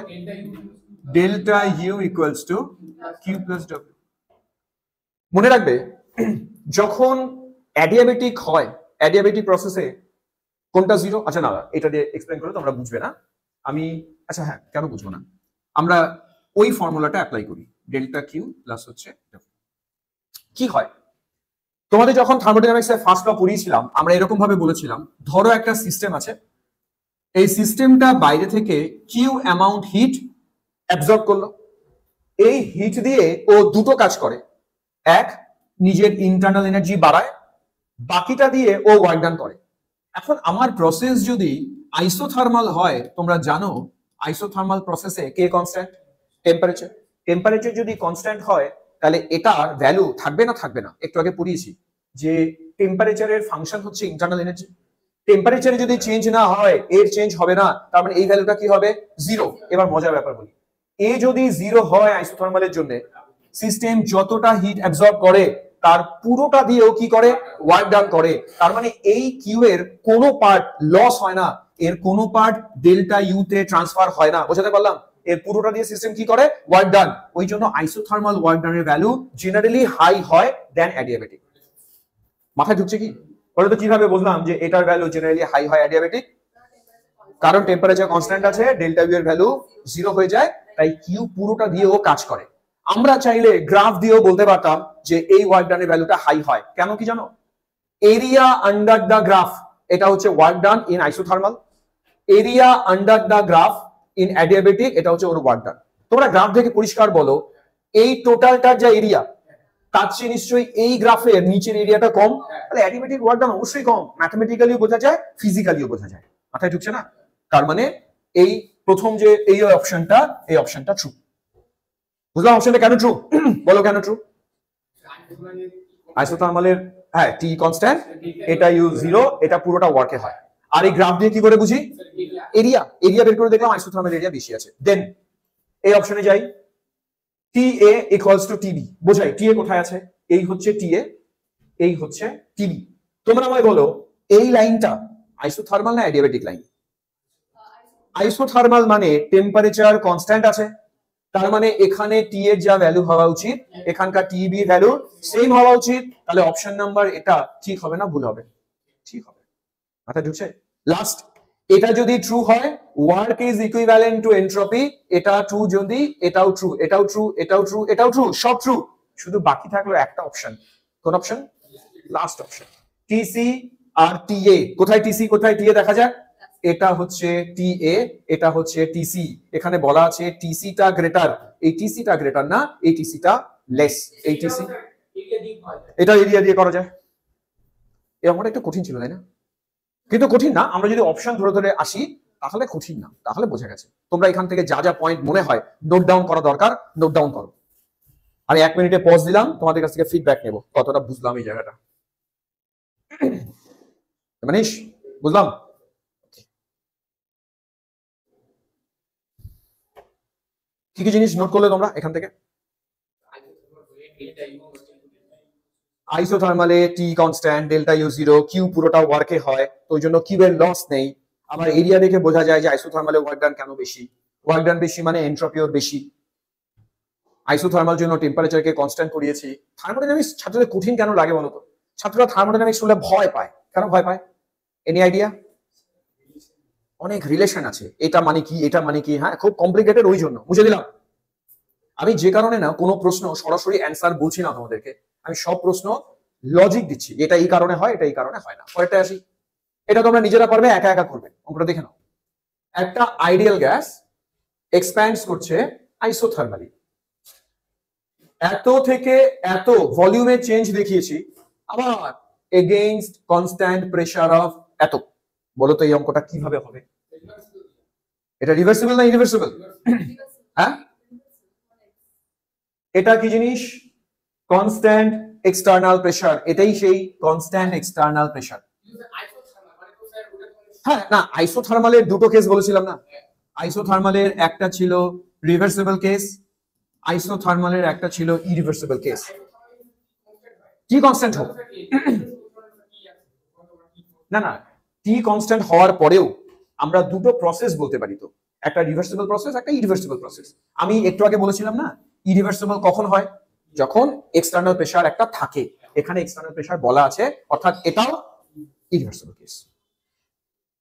Delta U equals to Q plus W. মনে রাখবে যখন অ্যাডিয়াবেটিক হয়, অ্যাডিয়াবেটিক প্রসেসে কোনটা জিরো? আচ্ছা না, এটা দিয়ে এক্সপ্লেইন করলে তোমরা বুঝবে না। আমি আচ্ছা হ্যাঁ, কেন বুঝবো না, আমরা ওই ফর্মুলাটা অ্যাপ্লাই করি, ডেল্টা কিউ প্লাস হচ্ছে কি হয়। তোমাদের যখন থার্মোডাইনামিক্সের ফার্স্ট ল পড়িয়েছিলাম আমরা এরকম ভাবে বলেছিলাম, ধরো একটা সিস্টেম আছে, এই সিস্টেমটা বাইরে থেকে কিউ অ্যামাউন্ট হিট অ্যাবজর্ব করলো, এই হিট দিয়ে ও দুটো কাজ করে, এক নিজের ইন্টারনাল এনার্জি বাড়ায়, বাকিটা দিয়ে ও ওয়ার্ক ডান করে। এখন আমার প্রসেস যদি আইসোথার্মাল হয়, তোমরা জানো আইসোথার্মাল প্রসেসে কে কনস্ট্যান্ট? টেম্পারেচার। টেম্পারেচার যদি কনস্ট্যান্ট হয় তাহলে এটার ভ্যালু থাকবে না? থাকবে না। একটু আগে পড়িয়েছি যে টেম্পারেচারের ফাংশন হচ্ছে ইন্টারনাল এনার্জি। টেম্পারেচারে যদি চেঞ্জ না হয়, এর চেঞ্জ হবে না, তার মানে এই ভ্যালুটা কি হবে? জিরো। এবার মজার ব্যাপার বলি, এ যদি জিরো হয় আইসোথার্মালের জন্য, সিস্টেম যতটা হিট অ্যাবজর্ব করে তার পুরোটা দিয়েও কি করে? ওয়ার্ক ডান করে। তার মানে এই কিউ এর কোনো পার্ট লস হয় না, এর কোনো পার্ট ডেল্টা ইউ তে ট্রান্সফার হয় না। বোঝাতে পারলাম? এর পুরোটা দিয়ে সিস্টেম কি করে? Work done. ওই জন্য আইসোথার্মাল ওয়ার্ক ডানের ভ্যালু জেনারেলি হাই হয় দেন অ্যাডিয়াবেটিক। মাথায় ঢুকছে কি? বলে তো কিভাবে বুঝলাম যে এটার ভ্যালু জেনারেলি হাই হয় অ্যাডিয়াবেটিক? কারণ টেম্পারেচার কনস্ট্যান্ট আছে, ডেল্টা ইউ এর ভ্যালু জিরো হয়ে যায়, তাই কিউ পুরোটা দিয়েও কাজ করে। আমরা চাইলে গ্রাফ দিয়েও বলতে পারতাম যে এই ওয়ার্ক ডানের ভ্যালুটা হাই হয়। কেন কি জানো? এরিয়া আন্ডার দ্য গ্রাফ, এটা হচ্ছে work done in isothermal, area under the graph in adiabatic, এটা হচ্ছে ওর ওয়ার্ক ডান। তোমরা গ্রাফ থেকে পরিষ্কার বলো, এই টোটালটার যা এরিয়া তার চেয়ে নিশ্চয়ই এই গ্রাফের নিচের এরিয়াটা কম, তাহলে অ্যাডিয়াবেটিক ওয়ার্ক ডান অবশ্যই কম। ম্যাথমেটিক্যালিও বোঝা যায়, ফিজিক্যালিও বোঝা যায়। মাথায় ঢুকছে না? তার মানে এই প্রথম যে এই অপশনটা, এই অপশনটা ট্রু। বুঝলাম অপশনটা কেন ট্রু? বলো কেন ট্রু? আইসোথার্মালের হ্যাঁ টি কনস্ট্যান্ট, এটা ইউ জিরো, এটা পুরোটা ওয়ার্কে হয়। আর এই গ্রাফ দিয়ে কি করে বুঝি? এরিয়া, এরিয়া বের করে দেখলাম আইসোথার্মাল এরিয়া বেশি আছে। দেন এই অপশনে যাই, TA ইকুয়ালস টু TB, বোঝাই TA কোথায় আছে? এই হচ্ছে TA, এই হচ্ছে TB। তোমরা আমায় বলো এই লাইনটা আইসোথার্মাল না অ্যাডিয়াবেটিক লাইন? আইসোথার্মাল মানে টেম্পারেচার কনস্ট্যান্ট আছে, তার মানে এখানে T এর যা ভ্যালু হওয়া উচিত এখানকার TB ভ্যালু সেম হওয়া উচিত। তাহলে অপশন নাম্বার এটা ঠিক হবে না ভুল হবে? ঠিক হবে। মাথা ঢুকছে? লাস্ট, এটা যদি ট্রু হয় work is equivalent to entropy, এটা ট্রু যদি এটাও ট্রু, এটাও ট্রু, এটাও ট্রু, এটাও ট্রু, সব ট্রু, শুধু বাকি থাকলো একটা অপশন। কোন অপশন? লাস্ট অপশন, TC আর TA। কোথায় TC কোথায় TA দেখা যায়? এটা হচ্ছে TA, এটা হচ্ছে TC। এখানে বলা আছে TC টা গ্রেটার, এই TC টা গ্রেটার না, এই TC টা লেস। এই TC এটা এরিয়া দিয়ে করা যায়। এই অঙ্কটা একটু কঠিন ছিল তাই না? কিন্তু কঠিন না, আমরা যদি অপশন ধরে ধরে আসি তাহলে কঠিন না, তাহলে বোঝা গেছে। তোমরা এখান থেকে যা যা পয়েন্ট মনে হয় নোট ডাউন করা দরকার নোট ডাউন করো। আমি 1 মিনিটে পজ দিলাম, তোমাদের কাছ থেকে ফিডব্যাক নেব কতটা বুঝলাম এই জায়গাটা। মানিশ বুঝলাম? কি কি জিনিস নোট করলে তোমরা এখান থেকে? আইসোথার্মালে T constant, delta U zero, Q পুরোটা ওয়ার্কে হয়, তো ওই জন্য কিউ এর লস নেই। আবার এরিয়া দেখে বোঝা যায় যে আইসোথার্মালে ওয়ার্ক ডান কেন বেশি, ওয়ার্ক ডান বেশি মানে এন্ট্রপিও বেশি। আইসোথার্মাল জন্য টেম্পারেচারকে কনস্ট্যান্ট করিয়েছি। থার্মোডাইনামিক্স ছাত্রদের কঠিন কেন লাগে বলতো? ছাত্ররা থার্মোডাইনামিক্স শুনলে ভয় পায়, কেন ভয় পায়? Any idea? অনেক রিলেশন আছে, এটা মানে কি এটা মানে কি, হ্যাঁ খুব কমপ্লিকেটেড, ওই জন্য বুঝে দিলাম। আমি যে কারণে না কোনো প্রশ্ন সরাসরি অ্যান্সার বলছি না তোমাদেরকে, আমি সব প্রশ্ন লজিক দিচ্ছি, এটা এই কারণে হয়, এটা এই কারণে হয় না। পরেরটা আসি, এটা তোমরা নিজেরা পারবে, একা একা করবে। অঙ্কটা দেখে নাও, একটা আইডিয়াল গ্যাস এক্সপ্যান্ডস করছে আইসোথার্মালি, এত থেকে এত ভলিউমে চেঞ্জ দেখিয়েছি, আবার এগেইনস্ট কনস্ট্যান্ট প্রেসার অফ এত। বলো তো এই অঙ্কটা কিভাবে হবে? এটা রিভার্সিবল না ইরিভার্সিবল? হ্যাঁ, এটা কি জিনিস? কনস্ট্যান্ট এক্সটার্নাল প্রেসার, এটাই সেই কনস্ট্যান্ট এক্সটার্নাল প্রেসার। হ্যাঁ না, আইসোথার্মালের দুটো কেস বলেছিলাম না? আইসোথার্মালের একটা ছিল রিভার্সিবল কেস, আইসোথার্মালের একটা ছিল ইরিভার্সিবল কেস। টি কনস্ট্যান্ট হোক না, না টি কনস্ট্যান্ট হওয়ার পরেও আমরা দুটো প্রসেস বলতে পারি, তো একটা রিভার্সিবল প্রসেস, একটা ইরিভার্সিবল প্রসেস। আমি একটু আগে বলেছিলাম না ইরিভার্সিবল কখন হয়? যখন এক্সটার্নাল প্রেসার একটা থাকে, এখানে এক্সটার্নাল প্রেসার বলা আছে, অর্থাৎ এটাও ইরিভার্সিবল কেস।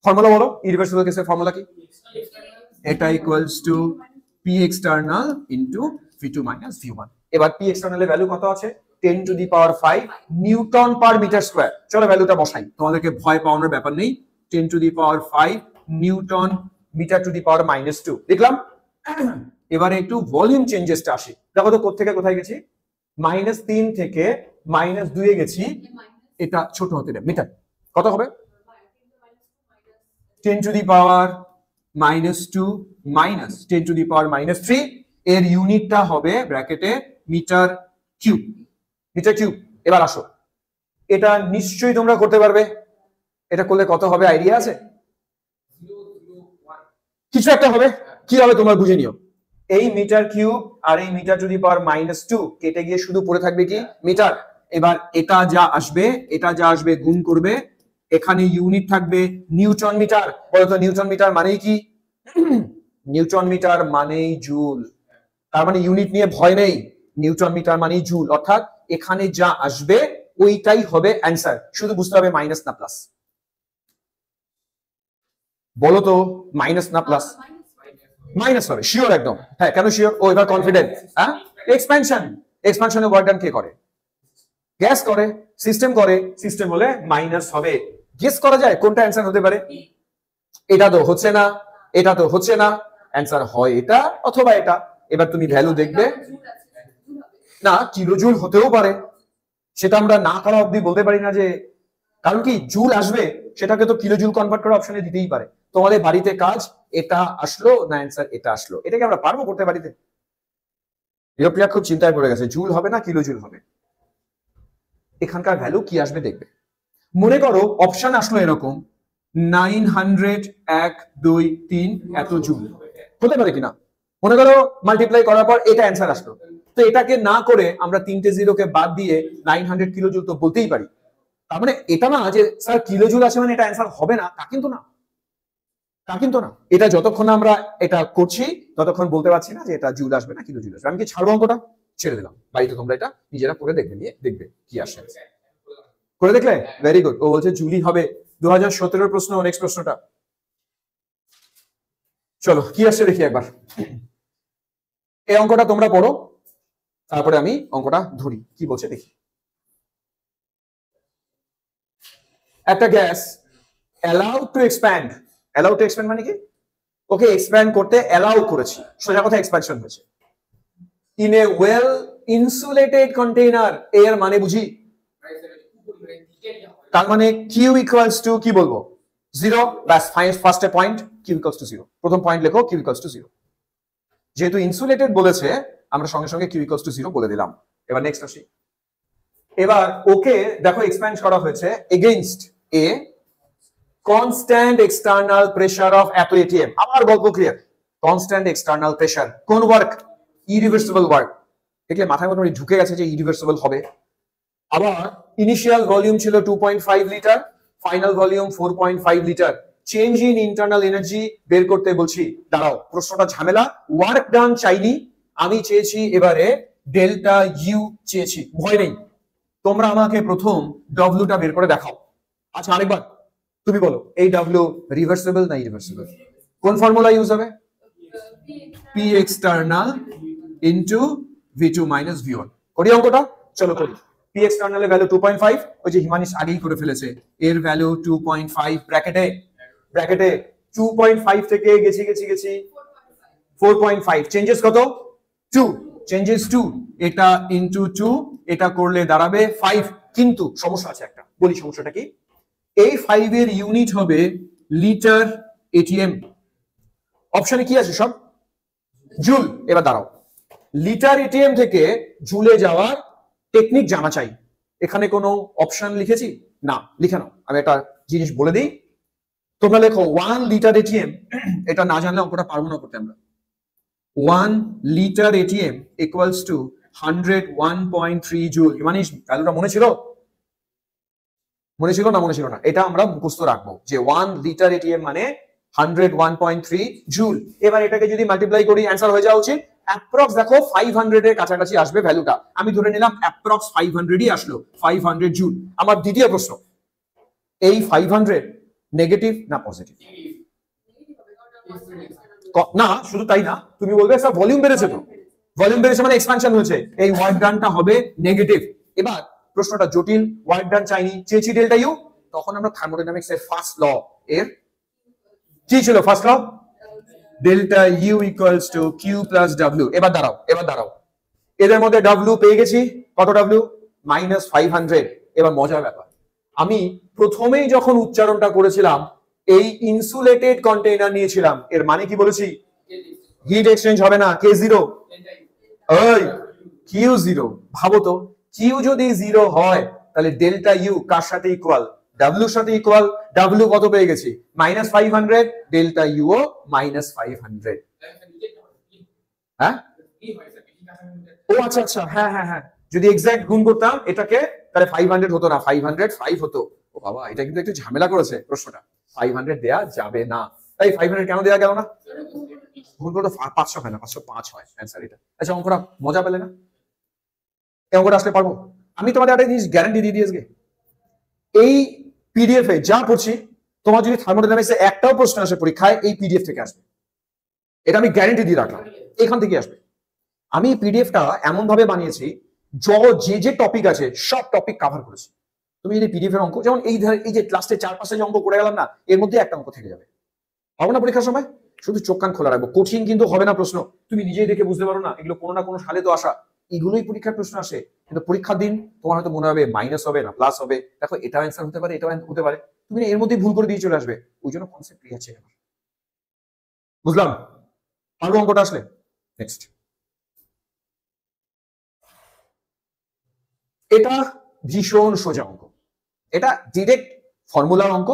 ফর্মুলা বলো, ইরিভার্সিবল কেসের ফর্মুলা কি? এটা equals to P external into V2 minus V1। এবার পি এক্সটার্নালের ভ্যালু কত আছে? 10 to the power 5 newton per metre square. চলো ভ্যালুটা বসাই, তোমাদেরকে ভয় পাওয়ানোর ব্যাপার নেই। 10 to the power 5 newton metre to the power -2 দেখলাম। এবারে একটু ভলিউম চেঞ্জেসটা আসে, দেখো তো কোথা থেকে কোথায় গেছি? -3 থেকে -2 এ গেছি, এটা ছোট হতে দেব মিটার। কত হবে? 10 to the power -2 minus 10 to the power -3, এর ইউনিটটা হবে ব্র্যাকেটে মিটার কিউব, মিটার কিউব। এবার আসো, এটা নিশ্চয়ই তোমরা করতে পারবে। এটা করলে কত হবে আইডিয়া আছে? কিছু একটা হবে, কি হবে তোমরা বুঝে নিও। এই মিটার কিউব আর এই মিটার টু দি পাওয়ার -2 কেটে গিয়ে শুধু পড়ে থাকবে কি? মিটার। এবার এটা যা আসবে, এটা যা আসবে গুণ করবে, এখানে ইউনিট থাকবে নিউটন মিটার। বলতো নিউটন মিটার মানেই কি? নিউটন মিটার মানেই জুল, তার মানে ইউনিট নিয়ে ভয় নেই, নিউটন মিটার মানেই জুল, অর্থাৎ এখানে যা আসবে ওইটাই হবে অ্যান্সার, শুধু বুঝতে হবে মাইনাস না প্লাস। বলো তো মাইনাস না প্লাস? মাইনাস হবে শিওর একদম। হ্যাঁ কেন শিওর? ও এবার কনফিডেন্ট। হ্যাঁ, এক্সপ্যানশন, এক্সপ্যানশনে ওয়ার্ক ডান কে করে? গ্যাস করে, সিস্টেম করে, সিস্টেম হলে মাইনাস হবে। গেস করা যায় কোনটা অ্যান্সার হতে পারে? এটা তো হচ্ছে না, এটা তো হচ্ছে না, অ্যান্সার হয় এটা অথবা এটা। এবার তুমি ভ্যালু দেখবে, না কিলোজুল হতেও পারে, সেটা আমরা না করা অবধি বলতে পারি না যে, কারণ কি জুল আসবে সেটাকে তো কিলোজুল কনভার্ট করা অপশনে দিতেই পারে। তোমাদের বাড়িতে কাজ, এটা আসলো না অ্যান্সার এটা আসলো, এটাকে আমরা পারবো করতে বাড়িতে? প্রিয়া খুব চিন্তায় পড়ে গেছে, জুল হবে না কিলোজুল হবে, এখানকার ভ্যালু কি আসবে দেখবে। মনে করো অপশন আসলো এরকম 900 1 2 3 এত জুল হতে পারে কিনা? মনে করো মাল্টিপ্লাই করার পর এটা অ্যান্সার আসলো, তো এটাকে না করে আমরা তিনটে জিরোকে বাদ দিয়ে 900 কিলো জুল তো বলতেই পারি। তার মানে এটা না যে স্যার কিলো জুল আছে মানে এটা অ্যান্সার হবে না, তা কিন্তু না, তা কিন্তু না। এটা যতক্ষণ আমরা এটা করছি ততক্ষণ বলতে পারছি না যে এটা জুল আসবে না কিলো জুল আসবে। আমি কি ছাড়বো অঙ্কটা? ছেড়ে দিলাম, বাড়িতে তোমরা এটা নিজেরা করে দেখবে, নিয়ে দেখবে কি আসে। করে দেখলে ভেরি গুড। ও বলছে জুলি হবে 2017 প্রশ্ন। নেক্সট প্রশ্নটা চলো কি আসছে দেখি একবার। এই অঙ্কটা তোমরা পড়ো, তারপরে আমি অঙ্কটা ধরি কি বলছে দেখি। একটা gas allowed to expand, allowed to expand মানে কি? ওকে এক্সপ্যান্ড করতে অ্যালাউ করেছি, সোজা কথা এক্সপ্যানশন হয়েছে। In a well insulated container, এর মানে বুঝি, তার মানে কিউ ইকুয়ালস টু কি বলবো 0, ব্যাস first point Q equals to 0, প্রথম পয়েন্ট লেখো কিউ ইকুয়ালস টু 0। যেহেতু ইনসুলেটেড বলেছে আমরা সঙ্গে সঙ্গে কিউ ইকুয়ালস টু 0 বলে দিলাম। এবার নেক্সট আসি। এবার ওকে দেখো এক্সপ্যান্ড করা হয়েছে against a constant external pressure of এত এটিএম। আবার গল্প ক্লিয়ার। কনস্ট্যান্ট এক্সটার্নাল প্রেসার কোন ওয়ার্ক? Irreversible work. দেখলে মাথায় মোটামুটি ঢুকে গেছে যে ইরিভার্সিবল হবে। আবার ইনিশিয়াল ভলিউম ছিল 2.5 litre, final volume 4.5 litre. Change in internal energy বের করতে বলছি। দাঁড়াও, প্রশ্নটা ঝামেলা। ওয়ার্ক ডান চাইনি, আমি চেয়েছি এবারে ডেল্টা ইউ চেয়েছি। ভয় নেই, তোমরা আমাকে প্রথম ডব্লিউটা বের করে দেখাও। আচ্ছা আরেকবার তুমি বলো, এই ডব্লিউ রিভার্সিবল না ইরিভার্সিবল? কোন ফর্মুলা ইউজ হবে? P external into V2 minus V1। করি অঙ্কটা, চলো করি। পি এক্সটার্নাল এর ভ্যালু 2.5, ওই যে হিমানিশ আগেই করে ফেলেছে। এর ভ্যালু 2.5 ব্র্যাকেটে 2.5 থেকে গেছি 4.5। চেঞ্জেস কত? 2, চেঞ্জেস 2। এটা ইনটু 2, এটা করলে দাঁড়াবে 5। কিন্তু সমস্যা আছে একটা, বলি সমস্যাটা কি। এই 5 এর ইউনিট হবে লিটার এটিএম। অপশনে কি আছে সব? জুল। এবার দাঁড়াও, লিটার এটিএম থেকে জুলে যাওয়ার টেকনিক জানা চাই। এখানে কোনো অপশন লিখেছি? না, লিখে নাও। আমি একটা জিনিস বলে দিই, তোমরা লেখো 1 লিটার এটিএম। এটা না জানলে অঙ্কটা পারবো না করতে আমরা। 1 litre ATM equals to 101.3 joule. মানে ভ্যালুটা মনে ছিল? মনে ছিল না? মনে ছিল না। এটা আমরা মুখস্থ রাখবো যে 1 লিটার এটিএম মানে 101.3 জুল। এবার এটাকে যদি মাল্টিপ্লাই করি অ্যান্সার হয়ে যাওয়া উচিত অ্যাপ্রক্স, দেখো 500 এর কাছাকাছি আসবে ভ্যালুটা। আমি ধরে নিলাম অ্যাপ্রক্স 500ই আসলো, 500 জুল। আমার দ্বিতীয় প্রশ্ন, এই 500 নেগেটিভ না পজিটিভ? না, শুধু তাই না, তুমি বলবে স্যার ভলিউম বেড়েছে, তো ভলিউম বেড়েছে মানে এক্সপানশন হয়েছে, এই ওয়ার্ক ডানটা হবে নেগেটিভ। এবার প্রশ্নটা জটিল, ওয়ার্ক ডান চাইনি, চেয়েছি ডেল্টা ইউ। তখন আমরা থার্মোডাইনামিক্স এর ফার্স্ট ল এর কি ছিল? First law delta U equals to Q plus W. এবার দাঁড়াও, এদের মধ্যে ডাব্লিউ পেয়ে গেছি। কত ডাব্লিউ? -500। এবার মজার ব্যাপার, আমি প্রথমেই যখন উচ্চারণটা করেছিলাম এই ইনসুলেটেড কন্টেইনার নিয়েছিলাম, এর মানে কি বলেছি? হিট এক্সচেঞ্জ হবে না, K0 ওই Q0। ভাবো তো, কিউ যদি 0 হয় তাহলে ডেল্টা ইউ কার সাথে ইকুয়াল? ডাব্লিউর সাথে ইকুয়াল। ডাব্লিউ কত পেয়ে গেছি? -500। ডেল্টা ইউ ও -500। হ্যাঁ, ও আচ্ছা আচ্ছা, হ্যাঁ, যদি এক্সাক্ট গুণ করতাম এটাকে তাহলে 500 হতো না, 505 হতো। ও বাবা, এটা কিন্তু একটু ঝামেলা করেছে প্রশ্নটা। 500 দেয়া যাবে না। তাই 500 কেন দেয়া গেল না? গুণ করতে 500 হয় না, 505 হয় অ্যান্সার এটা। আচ্ছা অঙ্কটা মজা পেলে না? এই অঙ্কটা আসলে পারবো? আমি তোমাদের একটা জিনিস গ্যারান্টি দিয়ে দিয়েছি, এই পিডিএফ এ যা পড়ছি, তোমার যদি থার্মোডাইনামিক্সে একটাও প্রশ্ন আসে পরীক্ষায়, এই পিডিএফ থেকে আসবে। এটা আমি গ্যারান্টি দিয়ে রাখলাম, এখান থেকে আসবে। আমি পিডিএফটা এমন ভাবে বানিয়েছি যে যে টপিক আছে সব টপিক কভার করেছি। তুমি যদি পিডিএফ এর অঙ্ক, যেমন এই যে লাস্টে 4-5 যে অঙ্ক করে গেলাম না, এর মধ্যে একটা অঙ্ক থেকে যাবে। পাবো না পরীক্ষার সময়? শুধু চোখ কান খোলা রাখবো। কঠিন কিন্তু হবে না প্রশ্ন, তুমি নিজেই দেখে বুঝতে পারো না, এগুলো কোনো না কোনো সালে তো আসা। এগুলোই পরীক্ষার প্রশ্ন আসে, কিন্তু পরীক্ষার দিন তোমার হয়তো মনে হবে মাইনাস হবে না প্লাস হবে। দেখো এটা অ্যান্সার হতে পারে, এটাও হতে পারে, তুমি এর মধ্যে ভুল করে দিয়ে চলে আসবে। ওই জন্য কনসেপ্ট ক্লিয়ার আছে। বুঝলাম? পারবো অঙ্কটা আসলে? নেক্সট, এটা ভীষণ সোজা অঙ্ক, এটা ডিরেক্ট ফর্মুলার অঙ্ক।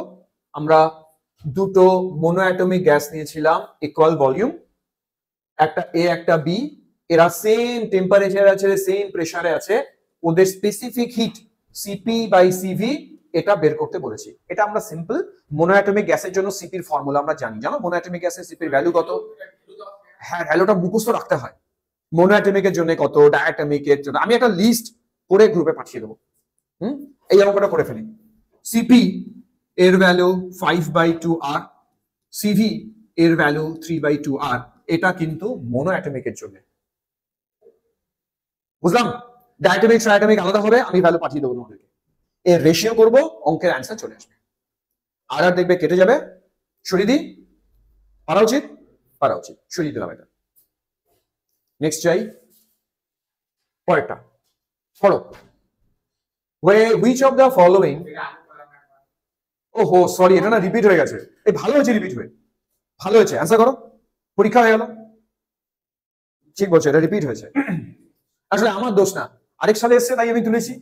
আমরা দুটো মোনোঅ্যাটমিক গ্যাস নিয়েছিলাম ইকুয়াল ভলিউম, একটা এ একটা বি, এরা সেম টেম্পারেচার আছে, সেম প্রেসারে আছে, ওদের specific heat CP by CV এটা বের করতে বলেছি। এটা আমরা সিম্পল মোনোঅ্যাটমিক গ্যাসের জন্য সিপির ফর্মুলা আমরা জানি। জানো মোনোঅ্যাটমিক গ্যাসের সিপির ভ্যালু কত? হ্যাঁ, ভ্যালুটা মুখস্থ রাখতে হয়। মোনোঅ্যাটমিকের জন্য কত, ডায়াটমিকের জন্য আমি একটা লিস্ট করে গ্রুপে পাঠিয়ে দেবো। এই অঙ্কটা করে ফেলি। সিপি এর ভ্যালু 5/2R, সিভি এর ভ্যালু 3/2R। এটা কিন্তু মোনোঅ্যাটমিকের জন্য, বুঝলাম? ডায়াটমিক ট্রায়াটমিক আলাদা হবে, আমি ভ্যালু পাঠিয়ে দেবো তোমাদেরকে। এর রেশিও করব, অঙ্কের অ্যান্সার চলে আসবে। আর দেখবে কেটে যাবে। সরিয়ে দিই, পারা উচিত, পারা উচিত, সরিয়ে দিলাম এটা। নেক্সট যাই, পরেরটা পড়ো। হুইচ অফ দ্য ফলোইং, ওহো সরি, এটা না রিপিট হয়ে গেছে। এই ভালো হয়েছে রিপিট হয়ে, ভালো হয়েছে। অ্যান্সার করো, পরীক্ষা হয়ে গেল। ঠিক বলছো, এটা রিপিট হয়েছে। আসলে আমার দোষ না, আরেক সালে এসছে তাই আমি তুলেছি।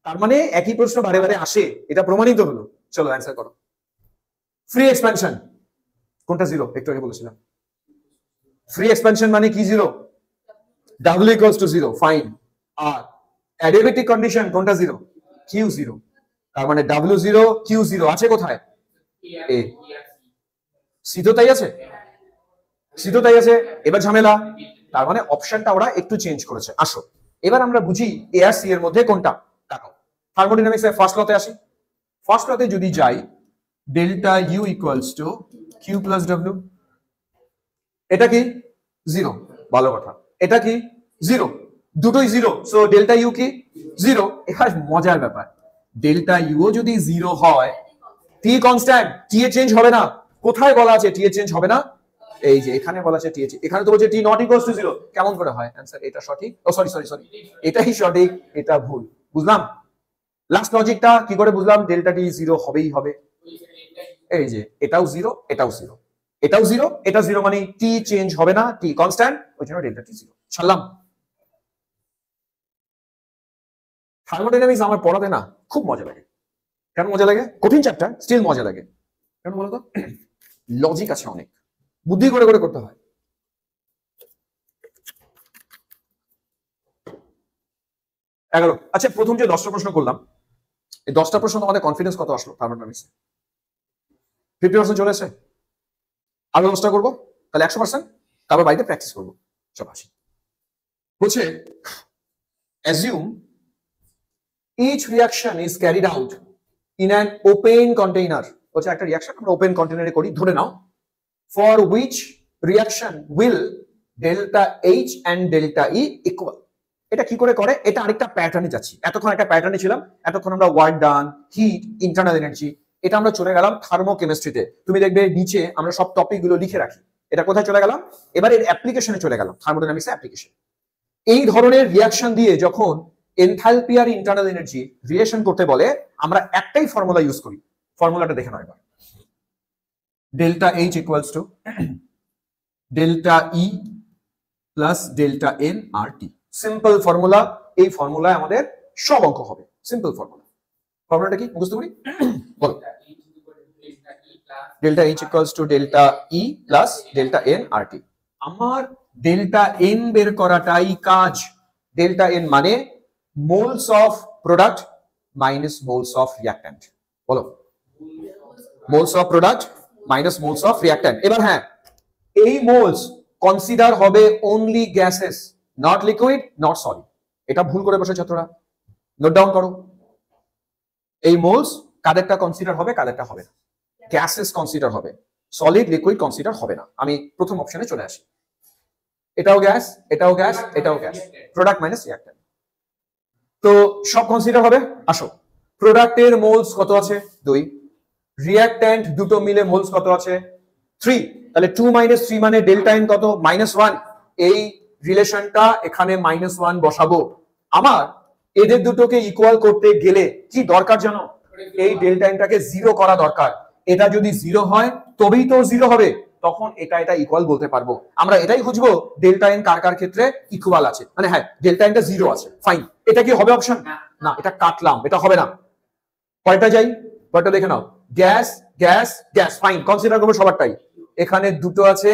তার মানে একই প্রশ্ন বারে বারে আসে, এটা প্রমাণিত হলো। চলো অ্যান্সার করো। ফ্রি এক্সপ্যানশন কোনটা জিরো? একটু আগে বলেছিলাম। ফ্রি এক্সপ্যানশন মানে কি জিরো? W equals to 0, fine. আর অ্যাডিয়াবেটিক কন্ডিশন কোনটা জিরো? Q 0। তার মানে W 0 Q 0 আছে কোথায়? এ। সি তো তাই আছে, সি তো তাই আছে। এবার ঝামেলা, তার মানে অপশনটা ওরা একটু চেঞ্জ করেছে। আসো এবার আমরা বুঝি এ আর সি এর মধ্যে কোনটা। দেখো থার্মোডাইনামিক্সের ফার্স্ট লতে আসি। ফার্স্ট লতে যদি যাই, delta U equals to Q plus W. এটা কি জিরো? ভালো কথা। এটা কি জিরো? দুটোই জিরো, সো ডেল্টা ইউ কি জিরো। এখানে মজার ব্যাপার, ডেল্টা ইউ যদি জিরো হয়, টি কনস্ট্যান্ট, টি এর চেঞ্জ হবে না। কোথায় বলা আছে টি এর চেঞ্জ হবে না? এই যে এখানে বলা আছে টি এর, এখানে তো বলছে টি নট ইকুয়ালস টু জিরো। কেমন করে হয়? অ্যানসার এটা সঠিক, ও সরি সরি সরি, এটাই সঠিক, এটা ভুল। বুঝলাম লাস্ট লজিকটা কি করে বুঝলাম? ডেল্টা টি জিরো হবেই হবে। এই যে এটাও জিরো, এটাও জিরো, এটাও জিরো, এটা জিরো, মানে টি চেঞ্জ হবে না, টি কনস্ট্যান্ট, ওই জন্য ডেল্টা টি জিরো। ছাড়লাম। থার্মোডাইনামিক্স আমার পড়াতে না খুব মজা লাগে। কেন মজা লাগে? কঠিন চ্যাপ্টার, স্টিল মজা লাগে। কেন বলতো? লজিক আছে অনেক, বুদ্ধি করে করে করতে হয়। এগারো। আচ্ছা, প্রথম যে 10টা প্রশ্ন করলাম, এই 10টা প্রশ্ন তোমাদের কনফিডেন্স কত আসলো থার্মোডাইনামিক্সে? 50% চলে এসেছে? আরো 10টা করবো, তাহলে 100%। তারপর বাড়িতে প্র্যাকটিস করবো। চল আসি। বলছে assume each reaction is carried out in an open container। বলছে একটা রিঅ্যাকশন আমরা ওপেন কন্টেইনারে করি, ধরে নাও। for which reaction will delta H and delta E equal। এটা কি করে করে? এটা আরেকটা প্যাটার্নে যাচ্ছি। এতক্ষণ একটা প্যাটার্নে ছিলাম, এতক্ষণ আমরা work done, heat, internal energy, এটা আমরা চলে গেলাম থার্মোকেমিস্ট্রিতে। তুমি দেখবে নিচে আমরা সব টপিক গুলো লিখে রাখি। এটা কোথায় চলে গেলাম? এবার এর অ্যাপ্লিকেশনে চলে গেলাম, থার্মোডাইনামিক্স অ্যাপ্লিকেশন। এই ধরনের রিঅ্যাকশন দিয়ে যখন এনথালপি আর ইন্টারনাল এনার্জি রিলেশন করতে বলে, আমরা একটাই ফর্মুলা ইউজ করি। ফর্মুলাটা দেখে নাও এবার। Delta H equals to delta E plus delta N R T. Simple formula. এই ফর্মুলায় আমাদের সব অঙ্ক হবে। Simple formula. ফর্মুলাটা কি মুখস্থ করি? বলো। Delta H equals to delta E plus delta N R T. আমার ডেল্টা এন বের করাটাই কাজ। ডেল্টা এন মানে moles of product minus moles of reactant. বলো, moles of product minus moles of reactant. এবার হ্যাঁ, এই মোলস কনসিডার হবে only gases, not liquid, not solid. এটা ভুল করে বসে ছাত্ররা, নোট ডাউন করো। এই মোলস কাদেরটা কনসিডার হবে, কাদেরটা হবে না? গ্যাসেস কনসিডার হবে, সলিড লিকুইড কনসিডার হবে না। আমি প্রথম অপশনে চলে আসি। এটাও গ্যাস, এটাও গ্যাস, এটাও গ্যাস, প্রোডাক্ট মাইনাস রিঅ্যাক্ট্যান্ট। তো সব কনসিডার হবে। আসো, প্রোডাক্টের মোলস কত আছে? 2। রিঅ্যাক্ট্যান্ট দুটো মিলে মোলস কত আছে? 3। তাহলে 2 - 3 মানে ডেল্টা এন কত? -1। এই রিলেশনটা এখানে -1 বসাবো। আমার এদের দুটোকে ইকুয়াল করতে গেলে কি দরকার জানো? এই ডেল্টা এনটাকে 0 করা দরকার। এটা যদি 0 হয় তবেই তো 0 হবে, তখন এটা এটা ইকুয়াল বলতে পারবো। আমরা এটাই খুঁজবো ডেল্টা এন কার কার ক্ষেত্রে ইকুয়াল আছে, মানে হ্যাঁ ডেল্টা এনটা 0 আছে, ফাইন। এটা কি হবে অপশন? না, এটা কাটলাম, এটা হবে না। পরেরটা যাই, পরেরটা দেখে নাও। Gas gas gas, fine, consider করবো সবারটাই। এখানে দুটো আছে,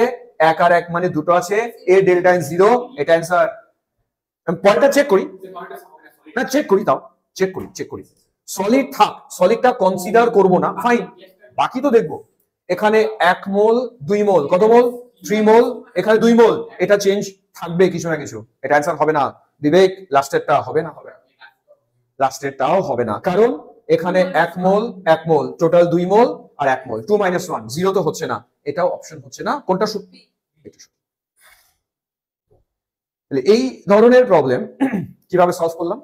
এক আর এক মানে দুটো আছে, এ ডেল্টা এন 0, এটা অ্যান্সার। পরেরটা চেক করি না, চেক করি, তাও চেক করি। সলিড থাক, সলিডটা কনসিডার করব না, ফাইন, বাকি তো দেখবো। এখানে 1 মোল 2 মোল, কত মোল? 3 মোল, এখানে 2 মোল, এটা চেঞ্জ থাকবে কিছু না কিছু, এটা অ্যান্সার হবে না বিবেক। লাস্টেরটা হবে না, লাস্টেরটাও হবে না, কারণ এখানে 1 মোল 1 মোল, টোটাল 2 মোল আর 1 মোল, 2 - 1 0 তো হচ্ছে না, এটাও অপশন হচ্ছে না। কোনটা সত্যি? এটা সত্যি। এই ধরনের প্রবলেম কিভাবে সলভ করলাম?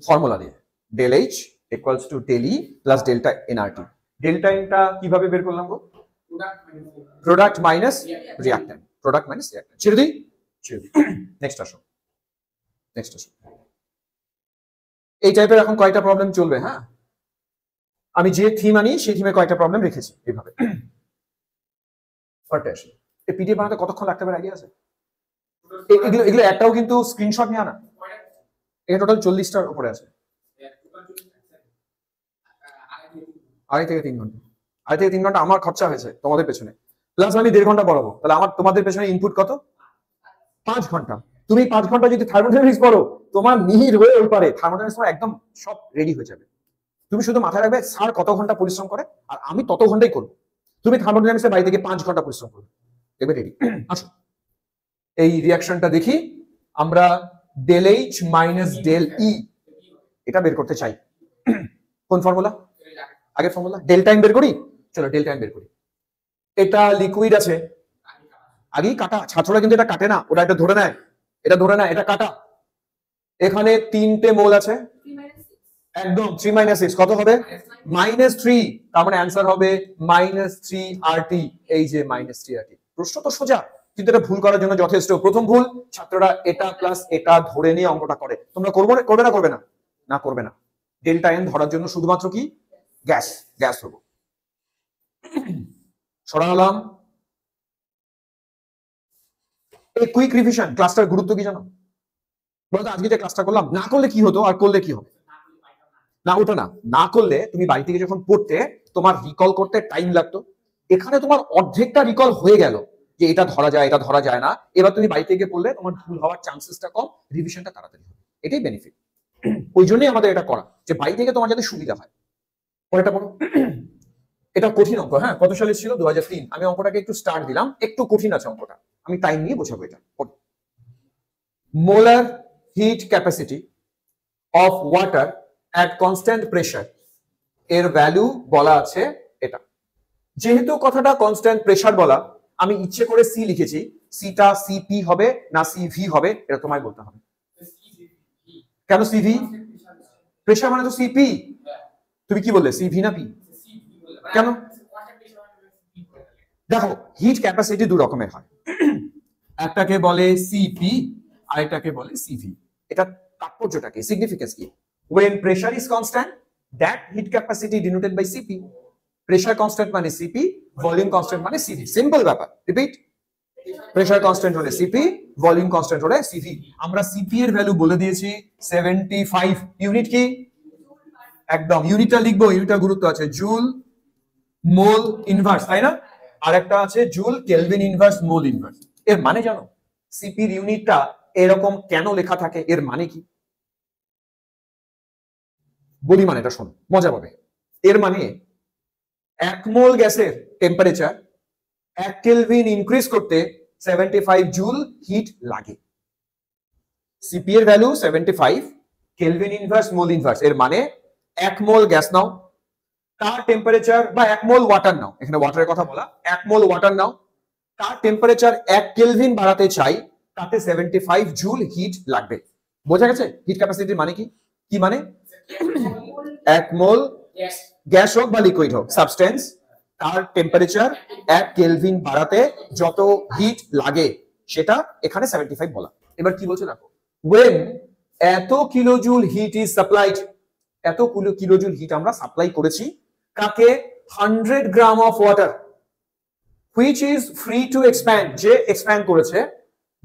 ফর্মুলা দিয়ে, del H equals to del E plus delta nRT। Delta এনটা কিভাবে বের করলাম গো? Product minus reactant, product minus reactant. ছেড়ে দিই। নেক্সট আসো। এই টাইপের এখন কয়টা প্রবলেম চলবে, হ্যাঁ, আমি যে থিম আনি সেই থিমে কয়টা প্রবলেম রেখেছি এইভাবে। এই পিডিএফ বানাতে কতক্ষণ লাগতে পারে আইডিয়া আছে? এগুলো একটাও কিন্তু স্ক্রিনশট নিয়ে আনা, এটা টোটাল 40টার উপরে আছে। 2.5 থেকে 3 ঘন্টা, 2.5 থেকে 3 ঘন্টা আমার খরচা হয়েছে তোমাদের পেছনে, প্লাস আমি 1.5 ঘন্টা পড়াবো, তাহলে আমার তোমাদের পেছনে ইনপুট কত? 5 ঘন্টা। তুমি 5 ঘন্টা যদি থার্মোডাইনামিক্স পড়ো, তোমার মিহির হয়ে ওই পারে থার্মোডাইনামিক্স একদম সব রেডি হয়ে যাবে। তুমি শুধু মাথায় রাখবে স্যার কত ঘন্টা পরিশ্রম করে আর আমি তত ঘন্টাই করবো। তুমি থার্মোডাইনামিক্সের বাড়ি থেকে 5 ঘন্টা পরিশ্রম করবে, দেখবে রেডি। আসো এই রিঅ্যাকশনটা দেখি আমরা। del H minus del E এটা বের করতে চাই। কোন ফর্মুলা? আগের ফর্মুলা, ডেল্টা এন বের করি। চলো ডেল্টা এন বের করি। এটা লিকুইড আছে, আগেই কাটা, ছাত্ররা কিন্তু এটা কাটে না, ওরা এটা ধরে নেয়, এটা কাটা। এখানে 3টে মোল আছে, একদম 3 - 6 কত হবে? -3, তার মানে অ্যান্সার হবে -3 RT। এই যে -3 RT, প্রশ্ন তো সোজা, কিন্তু এটা ভুল করার জন্য যথেষ্ট। প্রথম ভুল, ছাত্ররা এটা প্লাস এটা ধরে নিয়ে অঙ্কটা করে। তোমরা করবে না, করবে না। ডেল্টা এন ধরার জন্য শুধুমাত্র কি গ্যাস হবো। সরালাম। এই কুইক রিভিশন ক্লাসটার গুরুত্ব কি জানো? বলতো আজকে যে ক্লাসটা করলাম, না করলে কি হতো আর করলে কি হবে? না, ওটা না করলে তুমি বাড়ি থেকে যখন পড়তে, তোমার রিকল করতে টাইম লাগতো। এখানে তোমার অর্ধেকটা রিকল হয়ে গেল, যে এটা ধরা যায় না। এবার তুমি বাড়ি থেকে পড়লে তোমার ভুল হওয়ার চান্সেসটা কম, রিভিশনটা তাড়াতাড়ি হবে, এটাই বেনিফিট। ওই জন্যই আমাদের এটা করা, যে বাড়ি থেকে তোমার যাতে সুবিধা হয়। পরেরটা পড়ো। এটা কঠিন অঙ্ক, হ্যাঁ, কত সালে ছিল? 2003। আমি অঙ্কটাকে একটু স্টার্ট দিলাম, একটু কঠিন আছে অঙ্কটা, আমি টাইম নিয়ে বোঝাবো এটা। Molar hit capacity of water at constant pressure এর ভ্যালু বলা আছে এটা। যেহেতু কথাটা কনস্ট্যান্ট প্রেসার বলা, আমি ইচ্ছে করে সি লিখেছি। সিটা সিপি হবে না সিভি হবে, এটা তোমায় বলতে হবে। কেন সিভি? প্রেসার মানে তো সিপি। তুমি কি বললে, সিভি না পি? কেন? দেখো, হিট ক্যাপাসিটি দু রকমের হয়, একটাকে বলে সিপি আর এটাকে বলে সিভি। এটা তাৎপর্যটা কি, সিগনিফিকেন্স কি? When pressure is constant, that heat capacity denoted by Cp. Pressure constant মানে Cp, volume constant মানে Cv. Simple ব্যাপার। Repeat. Pressure constant হলে Cp, volume constant হলে Cv। আমরা Cp এর ভ্যালু বলে দিয়েছি 75। ইউনিট কি? একদম ইউনিটটা লিখবো, ইউনিটটার গুরুত্ব আছে। জুল মোল ইনভার্স, তাই না? আর একটা আছে joule kelvin inverse mole inverse. এর মানে জানো? Cp এর ইউনিটটা এরকম কেন লেখা থাকে, এর মানে কি? বলি মানে, এটা শোনো, মজা পাবে। এর মানে 1 মোল গ্যাসের টেম্পারেচার 1 কেলভিন ইনক্রিজ করতে 75 জুল হিট লাগে। সিপি এর value 75, kelvin inverse mole inverse. এর মানে 1 মোল গ্যাস নাও, তার টেম্পারেচার, বা 1 মোল ওয়াটার নাও, এখানে ওয়াটারের কথা বলা, 1 মোল ওয়াটার নাও, তার টেম্পারেচার 1 কেলভিন বাড়াতে চাই, তাতে 75 জুল হিট লাগবে। বোঝা গেছে হিট ক্যাপাসিটির মানে কি? কি মানে? 1 মোল গ্যাস হোক বা লিকুইড হোক, সাবস্টেন্স, তার টেম্পারেচার 1 কেলভিন বাড়াতে যত হিট লাগে সেটা এখানে 75 বলা। এবার কি বলছে দেখো, when এত কিলোজুল হিট ইজ সাপ্লাইড, এত কিলোজুল হিট আমরা সাপ্লাই করেছি কাকে? 100 gram of water which is free to expand, যে এক্সপ্যান্ড করেছে,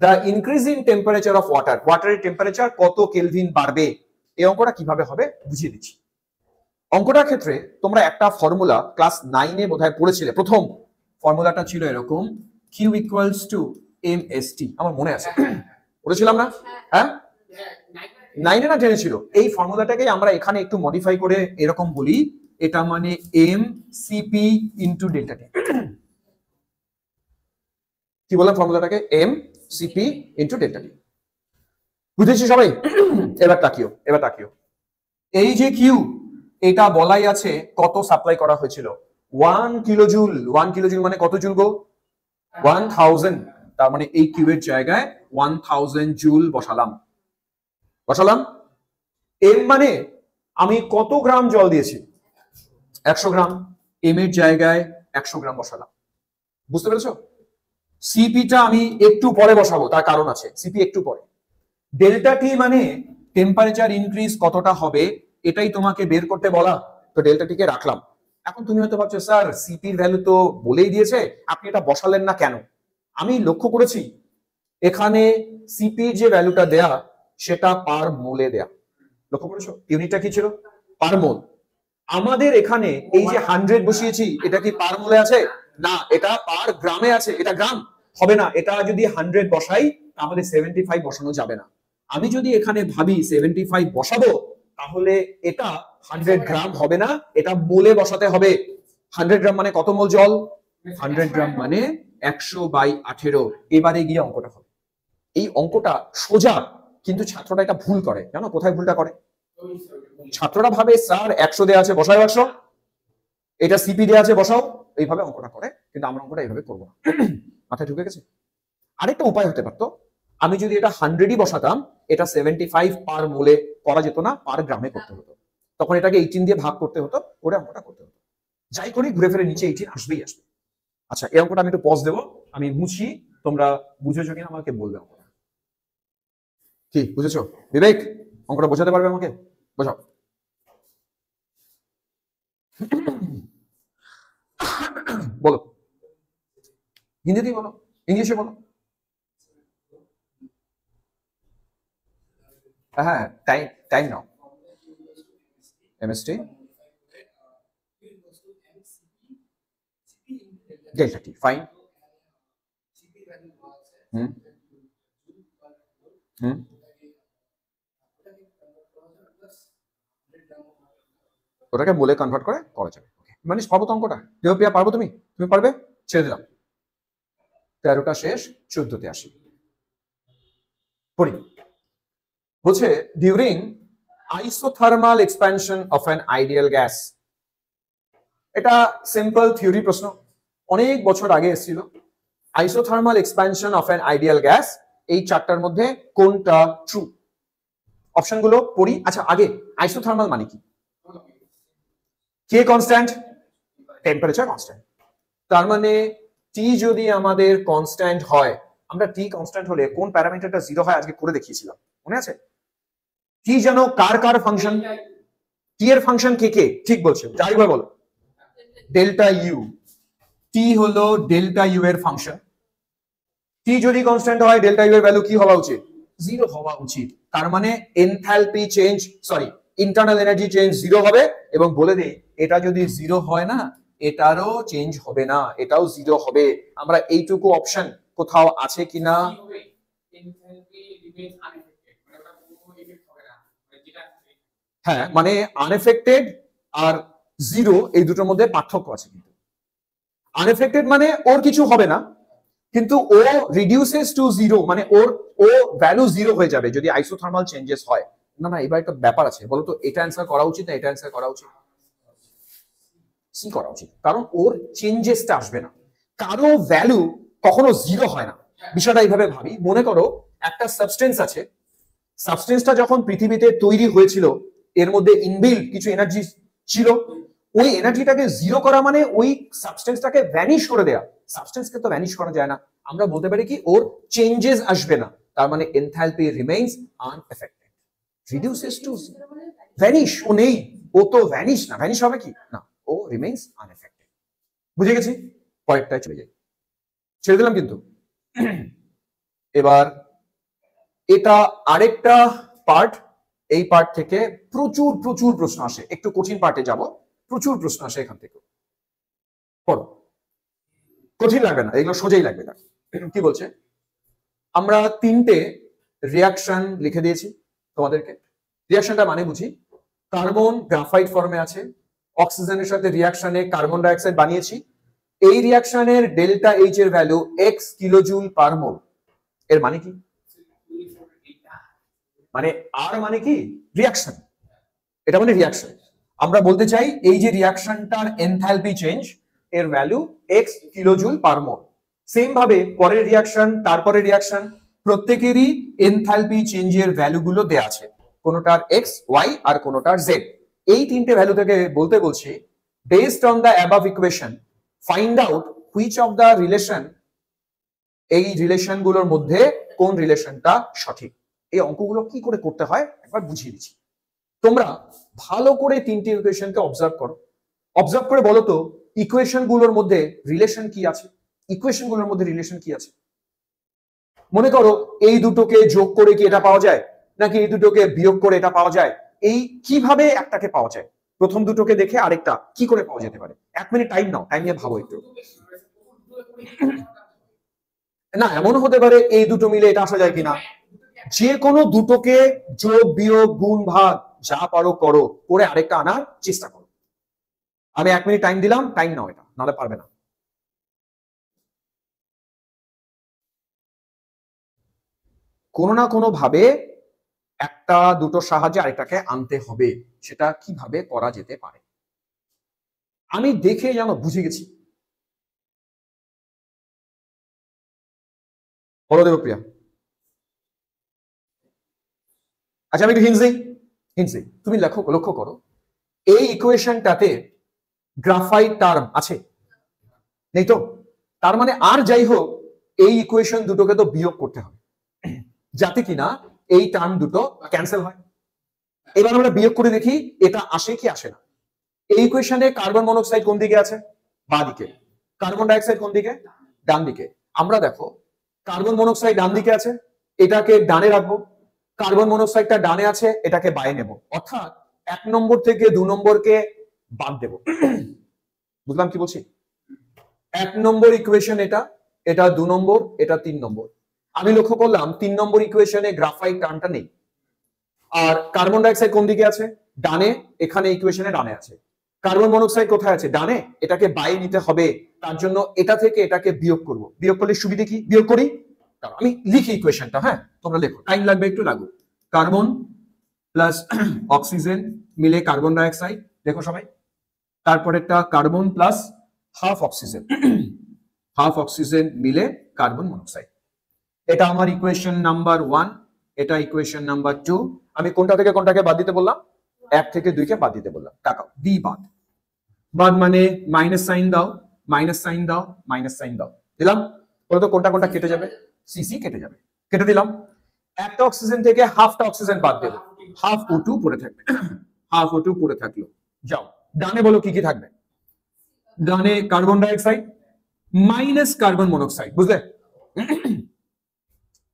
the increasing temperature of water, ওয়াটারের টেম্পারেচার কত কেলভিন বাড়বে। এই অঙ্কটা কিভাবে হবে বুঝিয়ে দিচ্ছি। অঙ্কটার ক্ষেত্রে তোমরা একটা ফর্মুলা ক্লাস 9-এ বোধহয় পড়েছিলে। প্রথম ফর্মুলাটা ছিল এরকম, Q ইকুয়ালস টু MST, আমার মনে আছে, পড়েছিলাম না? হ্যাঁ, 9-এ না 10-এ ছিল। এই ফর্মুলাটাকে আমরা এখানে একটু মডিফাই করে এরকম বলি, এটা মানে MCP ইনটু ডেল্টা টি। কি বললাম ফর্মুলাটাকে? MCP ইনটু ডেল্টা টি। বুঝেছি সবাই? এবার তাকিও, এবার তাকিও। এই যে কিউ, এটা বলাই আছে কত সাপ্লাই করা হয়েছিল, 1 কিলোজুল। 1 কিলোজুল মানে কত জুল গো? 1000। তার মানে এই কিউ এর জায়গায় 1000 জুল বসালাম। এম মানে আমি কত গ্রাম জল দিয়েছি? 100 গ্রাম। এম এর জায়গায় 100 গ্রাম বসালাম। বুঝতে পেরেছো? সিপিটা আমি একটু পরে বসাবো, তার কারণ আছে, সিপি একটু পরে। ডেল্টা টি মানে টেম্পারেচার ইনক্রিজ কতটা হবে, এটাই তোমাকে বের করতে বলা, তো ডেল্টা টিকে রাখলাম। এখন তুমি হয়তো ভাবছো স্যার সিপির ভ্যালু তো বলেই দিয়েছে, আপনি এটা বসালেন না কেন? আমি লক্ষ্য করেছি এখানে সিপির যে ভ্যালুটা দেয়া সেটা পার মোলে দেয়া। লক্ষ্য করেছো ইউনিটটা কি ছিল? পার মোল। আমাদের এখানে এই যে 100 বসিয়েছি, এটা কি পার মোলে আছে? না, এটা পার গ্রামে আছে। এটা গ্রাম হবে না, এটা যদি 100 বসাই তাহলে 75 বসানো যাবে না। আমি যদি এখানে ভাবি 75 বসাবো, তাহলে এটা 100 গ্রাম হবে না, এটা মোলে বসাতে হবে। 100 গ্রাম মানে কত মোল জল? 100 গ্রাম মানে 100/18। এবারে গিয়ে অঙ্কটা হবে। এই অঙ্কটা সোজা, কিন্তু ছাত্ররা এটা ভুল করে। জানো কোথায় ভুলটা করে? ছাত্ররা ভাবে স্যার 100 দেওয়া আছে বসাও 100, এটা সিপি দেওয়া আছে বসাও, এইভাবে অঙ্কটা করে। কিন্তু আমরা অঙ্কটা এইভাবে করবো না। মাথায় ঢুকে গেছে? আরেকটা উপায় হতে পারতো, আমি যদি এটা 100ই বসাতাম, এটা 75 পার মোলে করা যেত না, পার গ্রামে করতে হতো। তখন এটাকে 18 দিয়ে ভাগ করতে হতো, করে অঙ্কটা করতে হতো। যাই করি ঘুরে ফিরে নিচে 18 আসবেই আসবে। আচ্ছা, এই অঙ্কটা আমি একটু পজ দেবো, আমি মুছি, তোমরা বুঝেছো কিনা আমাকে বলবে। অঙ্কটা কি বুঝেছো? বিবেক, অঙ্কটা বোঝাতে পারবে আমাকে? বোঝাও। বলো, হিন্দিতেই বলো, ইংলিশে বলো। হ্যাঁ, টাইম টাইম নাও। এমএসটি ডেল্টা টি, ফাইন। হুম হুম ওটাকে মোলে কনভার্ট করে করা যাবে। মানে পারবো তো অঙ্কটা? দেবপ্রিয়া পারবো? তুমি তুমি পারবে? ছেড়ে দিলাম। 13টা শেষ, 14তে আসি। পড়ি। বলছে during isothermal expansion of an ideal gas. এটা সিম্পল থিওরি প্রশ্ন, অনেক বছর আগে এসেছিল। Isothermal expansion of an ideal gas, এই চারটার মধ্যে কোনটা ট্রু? অপশনগুলো পড়ি। আচ্ছা, আগে আইসোথার্মাল মানে কি? কে কনস্ট্যান্ট? Temperature constant. তার মানে টি যদি আমাদের কনস্ট্যান্ট হয়, আমরা টি কনস্ট্যান্ট হলে কোন প্যারামিটারটা 0 হয় আজকে করে দেখিয়েছিলাম, মনে আছে? টি যেন কার কার ফাংশন? টি এর ফাংশন কে কে? ঠিক বলছো, যাইবার বলো। Delta U. টি হলো ডেল্টা ইউ এর ফাংশন। টি যদি কনস্ট্যান্ট হয়, ডেল্টা ইউ এর ভ্যালু কি হওয়া উচিত? 0 হওয়া উচিত। তার মানে enthalpy change, sorry internal energy change 0 হবে। এবং বলে দেই, এটা যদি 0 হয় না, এটারও চেঞ্জ হবে না, এটাও 0 হবে। আমরা এইটুকু অপশন কোথাও আছে কিনা? হ্যাঁ, মানে আনএফেক্টেড আর 0 এই দুটোর মধ্যে পার্থক্য আছে। কিন্তু আনএফেক্টেড মানে ওর কিছু হবে না, কিন্তু ও রিডিউসেস টু 0, মানে ও ভ্যালু 0 হয়ে যাবে যদি আইসোথার্মাল চেঞ্জেস হয়। না না, এবার একটা ব্যাপার আছে, বলতো এটা অ্যান্সার করা উচিত না এটা অ্যান্সার করা উচিত? সি করা উচিত, কারণ ওর চেঞ্জেসটা আসবে না। কারো ভ্যালু কখনো 0 হয় না। বিষয়টা এইভাবে ভাবি, মনে করো একটা সাবস্টেন্স আছে, সাবস্টেন্সটা যখন পৃথিবীতে তৈরি হয়েছিল, এর মধ্যে ইনবিল্ট কিছু এনার্জি ছিল। ওই এনার্জিটাকে 0 করা মানে ওই সাবস্টেন্সটাকে ভ্যানিশ করে দেয়া। সাবস্টেন্সকে তো ভ্যানিশ করা যায় না, আমরা বলতে পারি কি ওর চেঞ্জেস আসবে না। তার মানে enthalpy remains unaffected, reduces to vanish. ও নেই, ও তো ভ্যানিশ না, ভ্যানিশ হবে কি না, ও রিমেইনস আনএফেক্টেড। বুঝে গেছি? পরেরটায় চলে যাই, ছেড়ে দিলাম কিন্তু। এবার এটা আরেকটা পার্ট, এই পার্ট থেকে প্রচুর প্রচুর প্রশ্ন আসে, একটু কঠিন পার্টে যাব, প্রচুর প্রশ্ন আসে এখান থেকে। পড়ো, কঠিন লাগবে না, এগুলো সোজাই লাগবে না। কি বলছে, আমরা তিনটে রিয়াকশন লিখে দিয়েছি তোমাদেরকে। রিয়াকশনটা মানে বুঝি, কার্বন গ্রাফাইট ফর্মে আছে, অক্সিজেনের সাথে রিয়াকশনে কার্বন ডাইঅক্সাইড বানিয়েছি। এই রিয়াকশনের ডেল্টা এইচ এর ভ্যালু এক্স কিলোজুল পার মোল। এর মানে কি, মানে আর মানে কি রিয়াকশন, এটা মানে রিয়াকশন। আমরা বলতে চাই এই যে রিয়াকশনটার এনথালপি চেঞ্জ এর ভ্যালু এক্স কিলোজুল পার মোল। সেম ভাবে পরের রিয়াকশন, তারপরে রিয়াকশন, প্রত্যেকেরই এনথালপি চেঞ্জের ভ্যালুগুলো দেয়া আছে, কোনোটার এক্স ওয়াই আর কোনোটার জেড। এই তিনটে ভ্যালু থেকে বলতে বলছি, based on the above equation find out which of the relation, এই রিলেশন গুলোর মধ্যে কোন রিলেশনটা সঠিক। এই অঙ্কগুলো কি করে করতে হয় একবার বুঝিয়ে দিচ্ছি। তোমরা ভালো করে তিনটি ইকুয়েশনকে অবজার্ভ করো, অবজার্ভ করে বলো তো ইকুয়েশন গুলোর মধ্যে রিলেশন কি আছে, ইকুয়েশন গুলোর মধ্যে রিলেশন কি আছে। মনে করো এই দুটোকে যোগ করে কি এটা পাওয়া যায়, নাকি এই দুটোকে বিয়োগ করে এটা পাওয়া যায়, এই কিভাবে একটাকে পাওয়া যায়, প্রথম দুটোকে দেখে আরেকটা কি করে পাওয়া যেতে পারে। 1 মিনিট টাইম নাও, টাইম নিয়ে ভাবো একটু। না এমন হতে পারে এই দুটো মিলে এটা আসা যায় কিনা, যে কোনো দুটোকে যোগ বিয়োগ গুণ ভাগ যা পারো করো, করে আরেকটা আনার চেষ্টা করো। আমি 1 মিনিট টাইম দিলাম, টাইম নাও, এটা নাহলে পারবে না। কোনো না কোনো ভাবে একটা দুটো সাহায্যে আরেকটাকে আনতে হবে, সেটা কিভাবে করা যেতে পারে আমি দেখে যেন বুঝে গেছি। বলো দেবপ্রিয়া। আচ্ছা আমি একটু হিন্সি তুমি লক্ষ্য করো এই ইকুয়েশনটাতে গ্রাফাইট টার্ম আছে নেই তো, তার মানে আর যাই হোক এই ইকুয়েশন দুটোকে তো বিয়োগ করতে হবে যাতে কিনা এই টার্ম দুটো ক্যান্সেল হয়। এবার আমরা বিয়োগ করে দেখি এটা আসে কি আসে না। এই ইকুয়েশনে কার্বন মনোক্সাইড কোন দিকে আছে, বাঁ দিকে, কার্বন ডাইঅক্সাইড কোন দিকে, ডান দিকে। আমরা দেখো কার্বন মনোক্সাইড ডান দিকে আছে, এটাকে ডানে রাখবো, কার্বন মনোক্সাইডটা ডানে আছে, এটাকে বায়ে নেব, অর্থাৎ 1 নম্বর থেকে 2 নম্বরকে বাদ দেব। বুঝলাম কি বলছি, 1 নম্বর ইকুয়েশন এটা, এটা 2 নম্বর, এটা 3 নম্বর। আমি লক্ষ্য করলাম 3 নম্বর ইকুয়েশনে গ্রাফাইট টার্মটা নেই। আর কার্বন ডাইঅক্সাইড কোন দিকে আছে, ডানে, এখানে ইকুয়েশনে ডানে আছে। কার্বন মনোক্সাইড কোথায় আছে, ডানে, এটাকে বায়ে নিতে হবে, তার জন্য এটা থেকে এটাকে বিয়োগ করব। বিয়োগ করলে সুবিধা কি, বিয়োগ করি। আমি লিখি ইকুয়েশনটা, হ্যাঁ তোমরা লেখো, টাইম লাগবে একটু লাগুক। কার্বন প্লাস অক্সিজেন মিলে কার্বন ডাইঅক্সাইড, দেখো সবাই, তারপরেরটা কার্বন প্লাস হাফ অক্সিজেন মিলে কার্বন মনোক্সাইড। এটা আমার ইকুয়েশন নাম্বার 1, এটা ইকুয়েশন নাম্বার 2। আমি কোনটা থেকে কোনটাকে বাদ দিতে বললাম, 1 থেকে 2 কে বাদ দিতে বললাম। তাকাও, বি বাদ, বাদ মানে মাইনাস সাইন দাও, মাইনাস সাইন দাও, মাইনাস সাইন দাও, দিলাম। বলতো কোনটা কোনটা কেটে যাবে, সিসি কেটে যাবে, কেটে দিলাম। একটা অক্সিজেন থেকে হাফটা অক্সিজেন বাদ দেবো, হাফ O2 পড়ে থাকবে, হাফ O2 পড়ে থাকলো। যাও ডানে বলো কি কি থাকবে, ডানে carbon dioxide minus carbon monoxide, বুঝলে,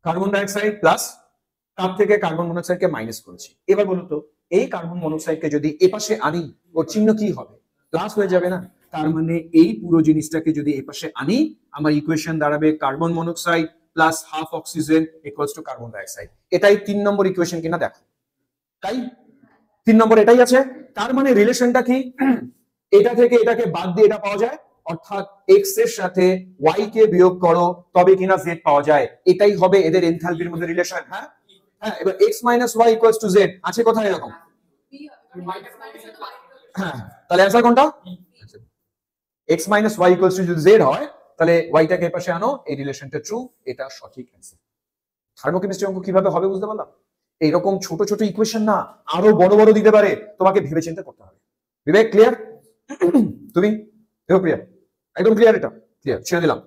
কার্বন ডাইঅক্সাইড প্লাস, তার থেকে কার্বন মনোক্সাইডকে মাইনাস করেছি। এবার বলুন তো এই কার্বন মনোক্সাইডকে যদি এপাশে আনি, ওর চিহ্ন কি হবে, প্লাস হয়ে যাবে না। তার মানে এই পুরো জিনিসটাকে যদি এপাশে আনি, আমার ইকুয়েশন দাঁড়াবে carbon monoxide plus half oxygen equals to carbon dioxide. এটাই 3 নম্বর ইকুয়েশন কিনা দেখো, তাই 3 নম্বর এটাই আছে। তার মানে রিলেশনটা কি, এটা থেকে এটাকে বাদ দিয়ে এটা পাওয়া যায়, অর্থাৎ এক্স এর সাথে ওয়াই কে বিয়োগ করো তবে কিনা জেড পাওয়া যায়। এটাই হবে এদের এনথালপির মধ্যে রিলেশন। হ্যাঁ হ্যাঁ, এবার x minus Y equals to Z আছে কোথায় এরকম, হ্যাঁ তাহলে অ্যান্সার কোনটা, x minus Y equals to যদি জেড হয় তাহলে ওয়াইটাকে এর পাশে আনো, এই রিলেশনটা ট্রু, এটা সঠিক অ্যান্সার। থার্মোকেমিস্ট্রি অঙ্ক কিভাবে হবে বুঝতে পারলাম। এইরকম ছোট ছোট ইকুয়েশন না, আরো বড় বড় দিতে পারে, তোমাকে ভেবে চিন্তা করতে হবে। বিবেক ক্লিয়ার, তুমি প্রিয়া একদম ক্লিয়ার, এটা ক্লিয়ার, ছেড়ে দিলাম।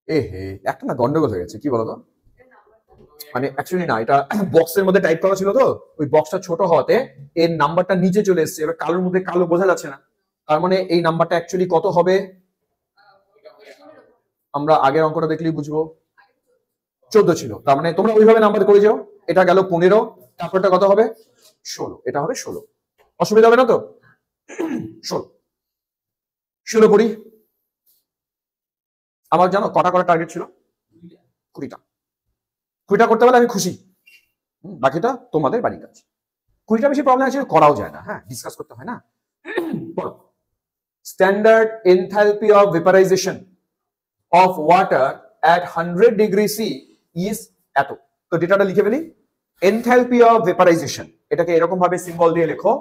এ হে একটা না গন্ডগোল হয়ে গেছে, কি বলতো, মানে অ্যাকচুয়ালি না, এটা বক্সের মধ্যে টাইপ করা ছিল তো, ওই বক্সটা ছোট হওয়াতে এর নাম্বারটা নিচে চলে এসেছে, এবার কালোর মধ্যে কালো বোঝা যাচ্ছে না। তার মানে এই নাম্বারটা অ্যাকচুয়ালি কত হবে, আমরা আগের অঙ্কটা দেখলেই বুঝবো, 14 ছিল। তার মানে তোমরা ওইভাবে নাম্বার করে যাও, এটা গেল 15, তারপরটা কত হবে 16, এটা হবে 16, অসুবিধা হবে না তো? 16 পড়ি। আমার জানো কটা করা টার্গেট ছিল? 20টা। 20টা করতে পারলে আমি খুশি, বাকিটা তোমাদের বাড়ির কাজ। 20টা বেশি প্রবলেম আছে, করাও যায় না, হ্যাঁ ডিসকাস করতে হয় না। পড়ো। Standard enthalpy of vaporisation of water at 100 degree C is এত। তো ডেটাটা লিখে ফেলি। এনথালপি অফ ভেপারাইজেশন, এটাকে এরকম ভাবে সিম্বল দিয়ে লেখো,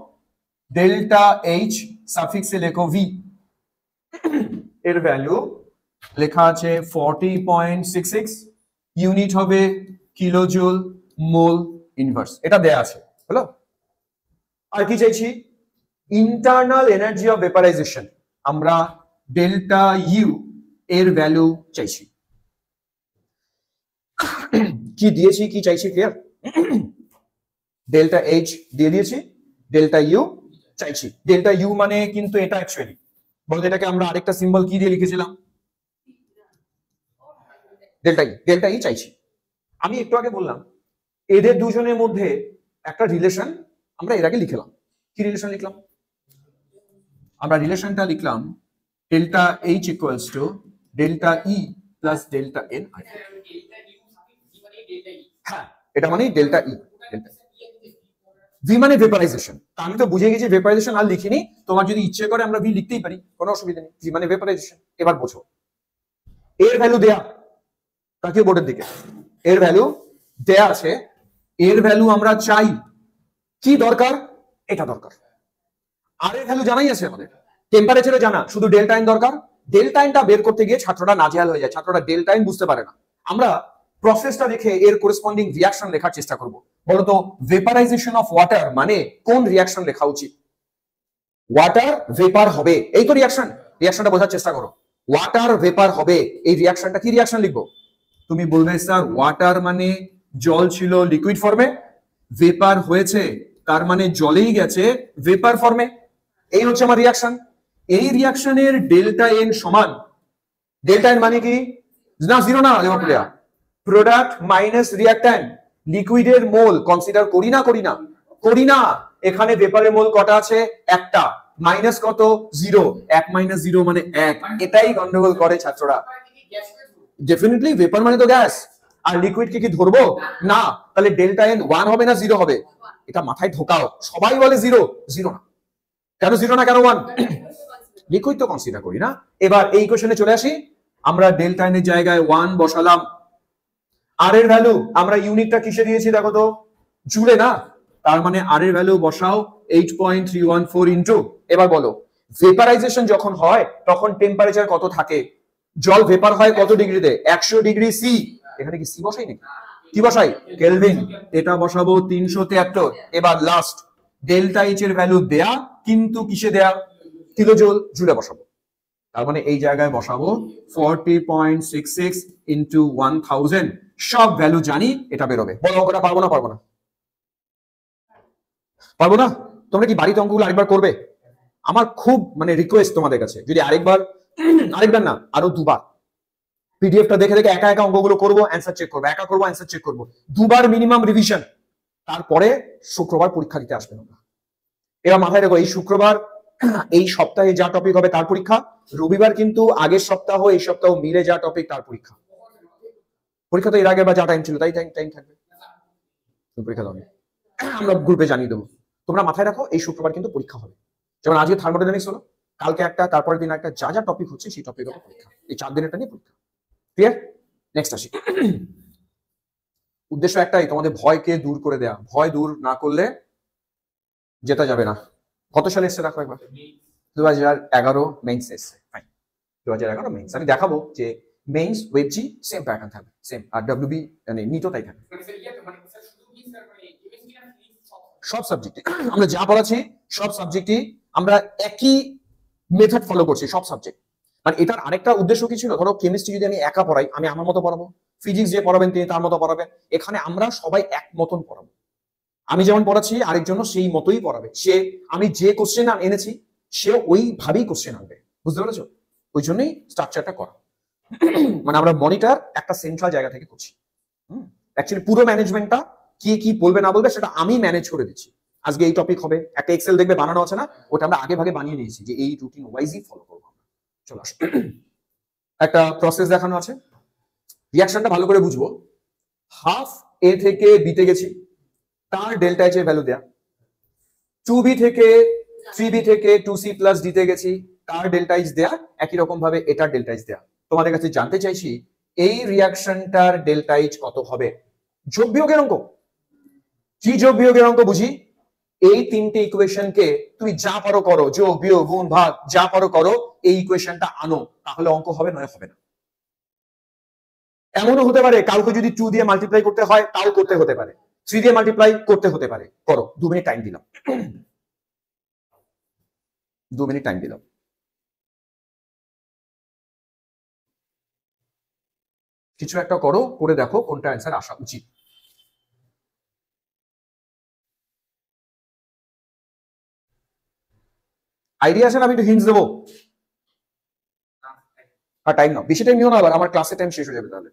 ডেল্টা এইচ সাফিক্সে লেখো ভি, এর ভ্যালু লেখা আছে 40.66, ইউনিট হবে কিলোজুল মোল ইনভার্স, এটা দেয়া আছে হলো। আর কি চাইছি? ইন্টারনাল এনার্জি অফ ভেপারাইজেশন, আমরা ডেল্টা ইউ এর ভ্যালু চাইছি। কি দিয়েছি, কি চাইছি ক্লিয়ার? ডেল্টা এইচ দিয়ে দিয়েছি, ডেল্টা ইউ চাইছি। ডেল্টা ইউ মানে কিন্তু এটা অ্যাকচুয়ালি বলতে এটাকে আমরা আরেকটা সিম্বল কি দিয়ে লিখেছিলাম? ডেল্টা ই, ডেল্টা ই চাইছি। আমি একটু আগে বললাম এদের দুজনের মধ্যে একটা রিলেশন আমরা এর আগে লিখলাম। কি রিলেশন লিখলাম? আমরা রিলেশনটা লিখলাম delta H equals to delta E plus delta N. হ্যাঁ, এটা মানে ডেল্টা ই, ভি মানে ভেপারাইজেশন। আমি তো বুঝে গেছি ভেপারাইজেশন, আর লিখিনি। তোমার যদি ইচ্ছে করে আমরা ভি লিখতেই পারি, কোনো অসুবিধা নেই। ভি মানে ভেপারাইজেশন। এবার বোঝো, এর ভ্যালু দেয়া, তাকিয়ে বোর্ডের দিকে, এর ভ্যালু দেয়া আছে, এর ভ্যালু আমরা চাই। কি দরকার? এটা দরকার। আর এর ভ্যালু জানাই আছে আমাদের, টেম্পারেচারে জানা, শুধু ডেল্টা এন দরকার। ডেল্টা এনটা বের করতে গিয়ে ছাত্ররা নাজেহাল হয়ে যায়, ছাত্ররা ডেল্টা এন বুঝতে পারে না। আমরা প্রসেসটা দেখে এর করেসপন্ডিং রিঅ্যাকশন লেখার চেষ্টা করব। বলতো ভেপারাইজেশন অফ ওয়াটার মানে কোন রিঅ্যাকশন লেখা উচিত? ওয়াটার ভেপার হবে, এই তো রিঅ্যাকশন। রিঅ্যাকশনটা বোঝার চেষ্টা করো। ওয়াটার ভেপার হবে, এই রিঅ্যাকশনটা কি রিঅ্যাকশন লিখবো? তুমি বলবে স্যার ওয়াটার মানে জল ছিল লিকুইড ফর্মে, ভেপার হয়েছে তার মানে জলেই গেছে ভেপার ফর্মে, এই হচ্ছে আমার রিঅ্যাকশন। এই রিঅ্যাকশনের ডেল্টা এন সমান, ডেল্টা এন মানে কি না জিরো না লেমোপ্লিয়া, প্রোডাক্ট মাইনাস রিঅ্যাক্ট্যান্ট, লিকুইডের মোল কনসিডার করি না, করি না, করি না। এখানে ভেপারের মোল কটা আছে? একটা, মাইনাস কত? জিরো। 1 মাইনাস 0 মানে 1, এটাই গন্ডগোল করে ছাত্ররা। ডেফিনেটলি ভেপার মানে তো গ্যাস, আর লিকুইড কি ধরবো না, তাহলে ডেল্টা এন 1 হবে না 0 হবে? এটা মাথায় ঢোকাও। সবাই বলে 0, 0 না। কেন 0 না, কেন 1? লিকুইড তো কনসিডার করি না। এবার এই কোশ্চেনে চলে আসি, আমরা ডেল্টা এন এর জায়গায় 1 বসালাম। আর এর ভ্যালু আমরা ইউনিটটা কিসে দিয়েছি দেখো তো? জুলে না, তার মানে আর এর ভ্যালু বসাও 8.314 ইনটু। এবার বলো ভেপারাইজেশন যখন হয় তখন টেম্পারেচার কত থাকে? জল ভেপার হয় কত ডিগ্রিতে? 100 ডিগ্রি সি। এখানে কি সি বসাই নাকি? কি বসাই? কেলভিন। এটা বসাবো 373। এবার লাস্ট ডেল্টা এইচ এর ভ্যালু দেয়া, কিন্তু কিসে দেয়া? কিলোজুল, জুলে বসাবো। তার মানে এই জায়গায় বসাবো 40.66 ইনটু 1000। সব ভ্যালু জানি, এটা বেরোবে। বলো অঙ্কটা পারবো না? পারবো না? পারবো না? তোমরা কি বাড়িতে অঙ্কগুলো আরেকবার করবে? আমার খুব মানে রিকোয়েস্ট তোমাদের কাছে, যদি আরেকবার না আরো দুবার পিডিএফটা দেখে দেখে একা একা অঙ্কগুলো করবো, অ্যান্সার চেক করবো, একা করবো অ্যান্সার চেক করবো, দুবার মিনিমাম রিভিশন, তারপরে শুক্রবার পরীক্ষা দিতে আসবে তোমরা। এবার মাথায় রেখো, এই শুক্রবার এই সপ্তাহে যা টপিক হবে তার পরীক্ষা, রবিবার কিন্তু আগের সপ্তাহ এই সপ্তাহ মিলে যা টপিক তার পরীক্ষা। পরীক্ষা তো এর আগে বা যা টাইম ছিল তাই টাইম থাকবে। পরীক্ষা দাও, আমরা গ্রুপে জানিয়ে দেবো। তোমরা মাথায় রাখো এই শুক্রবার কিন্তু পরীক্ষা হবে। যেমন আজকে থার্মোডাইনামিক্স হলো, কালকে একটা, তারপরের দিন একটা, যা যা টপিক হচ্ছে সেই টপিকের পরীক্ষা। এই 4 দিনেরটা নিয়ে পরীক্ষা। ক্লিয়ার? নেক্সট আসি। উদ্দেশ্য একটাই, তোমাদের ভয়কে দূর করে দেয়া। ভয় দূর না করলে যেটা যাবে না। কত সালে এসছে দেখো একবার? 2011 মেইনস এসছে। Fine, 2011 means. আমি দেখাবো যে মেইনস ওয়েবজি সেম প্যাটার্ন থাকবে, সেম। আর ডব্লিউবি মানে নিটও তাই থাকবে। সব সাবজেক্টে আমরা যা পড়াচ্ছি, সব সাবজেক্টই আমরা একই মেথড ফলো করছি, সব সাবজেক্ট। মানে এটার আরেকটা উদ্দেশ্য কি ছিল, ধরো কেমিস্ট্রি যদি আমি একা পড়াই, আমি আমার মতো পড়াবো, ফিজিক্স যে পড়াবেন তিনি তার মতো পড়াবেন। এখানে আমরা সবাই এক মতন পড়াবো। আমি যেমন পড়াচ্ছি আরেকজনও সেই মতোই পড়াবে। সে আমি যে কোশ্চেন এনেছি সে ওইভাবেই কোশ্চেন আনবে। বুঝতে পেরেছো? ওই জন্যই স্ট্রাকচারটা করা। মানে আমরা মনিটর একটা সেন্ট্রাল জায়গা থেকে করছি। অ্যাকচুয়ালি পুরো ম্যানেজমেন্টটা কি কি বলবে না বলবে সেটা আমি ম্যানেজ করে দিচ্ছি। আজকে এই টপিক হবে, একটা এক্সেল দেখবে বানানো আছে না, ওটা আমরা আগে ভাগে বানিয়ে নিয়েছি যে এই রুটিন ওয়াইজই ফলো করবো আমরা। চলো আসো, একটা প্রসেস দেখানো আছে, রিয়াকশনটা ভালো করে বুঝবো। হাফ এ থেকে বিতে গেছি, তার ডেল্টা এইচ এর ভ্যালু দেয়া। 2b থেকে 3b থেকে 2c প্লাস ডিতে গেছি, তার ডেল্টা এইচ দেয়া, একই রকম ভাবে এটার ডেল্টা এইচ দেয়া। তোমাদের কাছে জানতে চাইছি এই রিয়াকশনটার ডেল্টা এইচ কত হবে। যোগ বিয়োগের অঙ্ক, কি যোগ বিয়োগের অঙ্ক বুঝি? এই তিনটে ইকুয়েশনকে তুমি যা পারো করো, যোগ বিয়োগ গুণ ভাগ যা পারো করো, এই ইকুয়েশনটা আনো, তাহলে অঙ্ক হবে নয় হবে না। এমনও হতে পারে কাউকে যদি 2 দিয়ে মাল্টিপ্লাই করতে হয় তাও করতে হতে পারে, 3 দিয়ে মাল্টিপ্লাই করতে হতে পারে, করো। 2 মিনিট টাইম দিলাম, 2 মিনিট টাইম দিলাম। কিছু একটা করো, করে দেখো কোনটা অ্যান্সার আসা উচিত। আইডিয়া আছে না? আমি একটু হিন্টস দেবো। আর টাইম নাও, বেশি টাইম নিও না, আবার আমার ক্লাসের টাইম শেষ হয়ে যাবে তাহলে,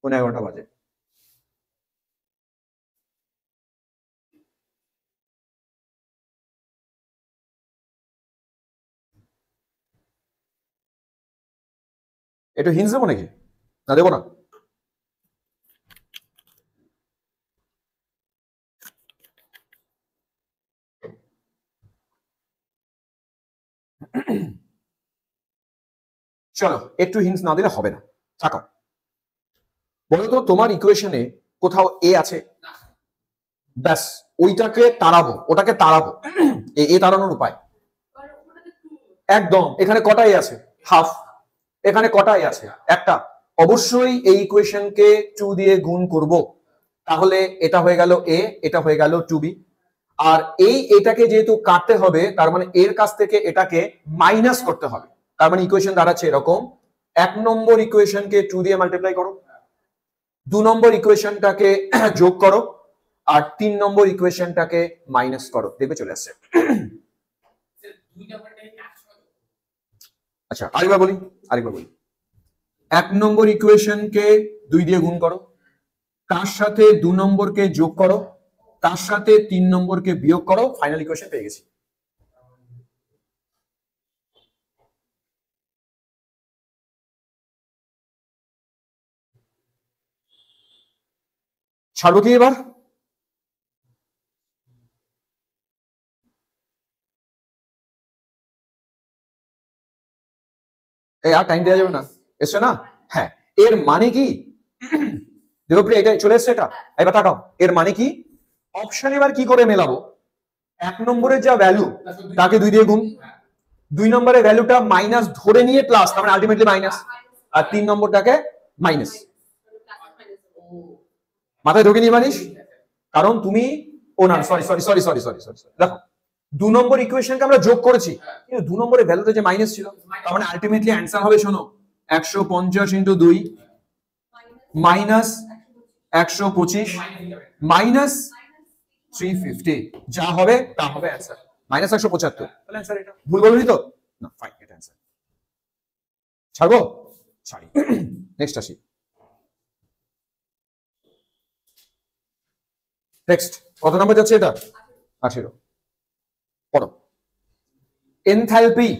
11টা বাজে। একটু হিন্টস দেবো নাকি? না দেবো না? চলো, একটু হিন্টস না দিলে হবে না, থাকো। বলো তো তোমার ইকুয়েশনে কোথাও এ আছে? ব্যাস, ওইটাকে তাড়াবো, ওটাকে তাড়াবো। এ তাড়ানোর উপায় একদম, এখানে কটা এ আছে? হাফ। এখানে কটা এ আছে? একটা। অবশ্যই এই ইকুয়েশনকে 2 দিয়ে গুণ করব, তাহলে এটা হয়ে গেল এ, এটা হয়ে গেল 2b। আর এটাকে যেহেতু কাটতে হবে, তার মানে এর কাছ থেকে এটাকে মাইনাস করতে হবে। তার মানে ইকুয়েশন দাঁড়াচ্ছে এরকম, 1 নম্বর ইকুয়েশনকে 2 দিয়ে মাল্টিপ্লাই করো, 2 নম্বর ইকুয়েশনটাকে যোগ করো, আর 3 নম্বর ইকুয়েশনটাকে মাইনাস করো, দেখবে চলে আসছে। আচ্ছা আরেকবার বলি, 1 নম্বর ইকুয়েশনকে 2 দিয়ে গুণ করো, তার সাথে 2 নম্বরকে যোগ করো, তার সাথে 3 নম্বরকে বিয়োগ করো, ফাইনাল ইকুয়েশন পেয়ে গেছি। ছাড়বো কি এবার? আর টাইম দেওয়া যাবে না, এসছে না? হ্যাঁ, এর মানে কি দেখো প্রিয়া, এটা চলে এসছে, এটা এবার তাকাও। এর মানে কি? অপশন এবার কি করে মেলাবো? 1 নম্বরের যা ভ্যালু তাকে 2 দিয়ে গুণ, 2 নম্বরের ভ্যালুটা মাইনাস ধরে নিয়ে প্লাস, তার মানে আলটিমেটলি মাইনাস, আর 3 নম্বরটাকে মাইনাস। মাথায় ঢোকে নি মানিস? কারণ তুমি, ও না sorry sorry sorry sorry sorry sorry দেখো, 2 নম্বর ইকুয়েশনকে আমরা যোগ করেছি, কিন্তু 2 নম্বরের ভ্যালুতে যে মাইনাস ছিল, তার মানে আলটিমেটলি অ্যান্সার হবে, শোনো, 150 ইনটু 2 মাইনাস 125 মাইনাস 350, যা হবে তা হবে অ্যান্সার, মাইনাস 175। তাহলে অ্যান্সার এটা, ভুল বলনি তো? না, ফাইন, এটা অ্যান্সার। ছাড়বো? ছাড়ি। নেক্সট আসি, নেক্সট কত নাম্বার যাচ্ছে এটা? 18। পড়ো। এনথালপি,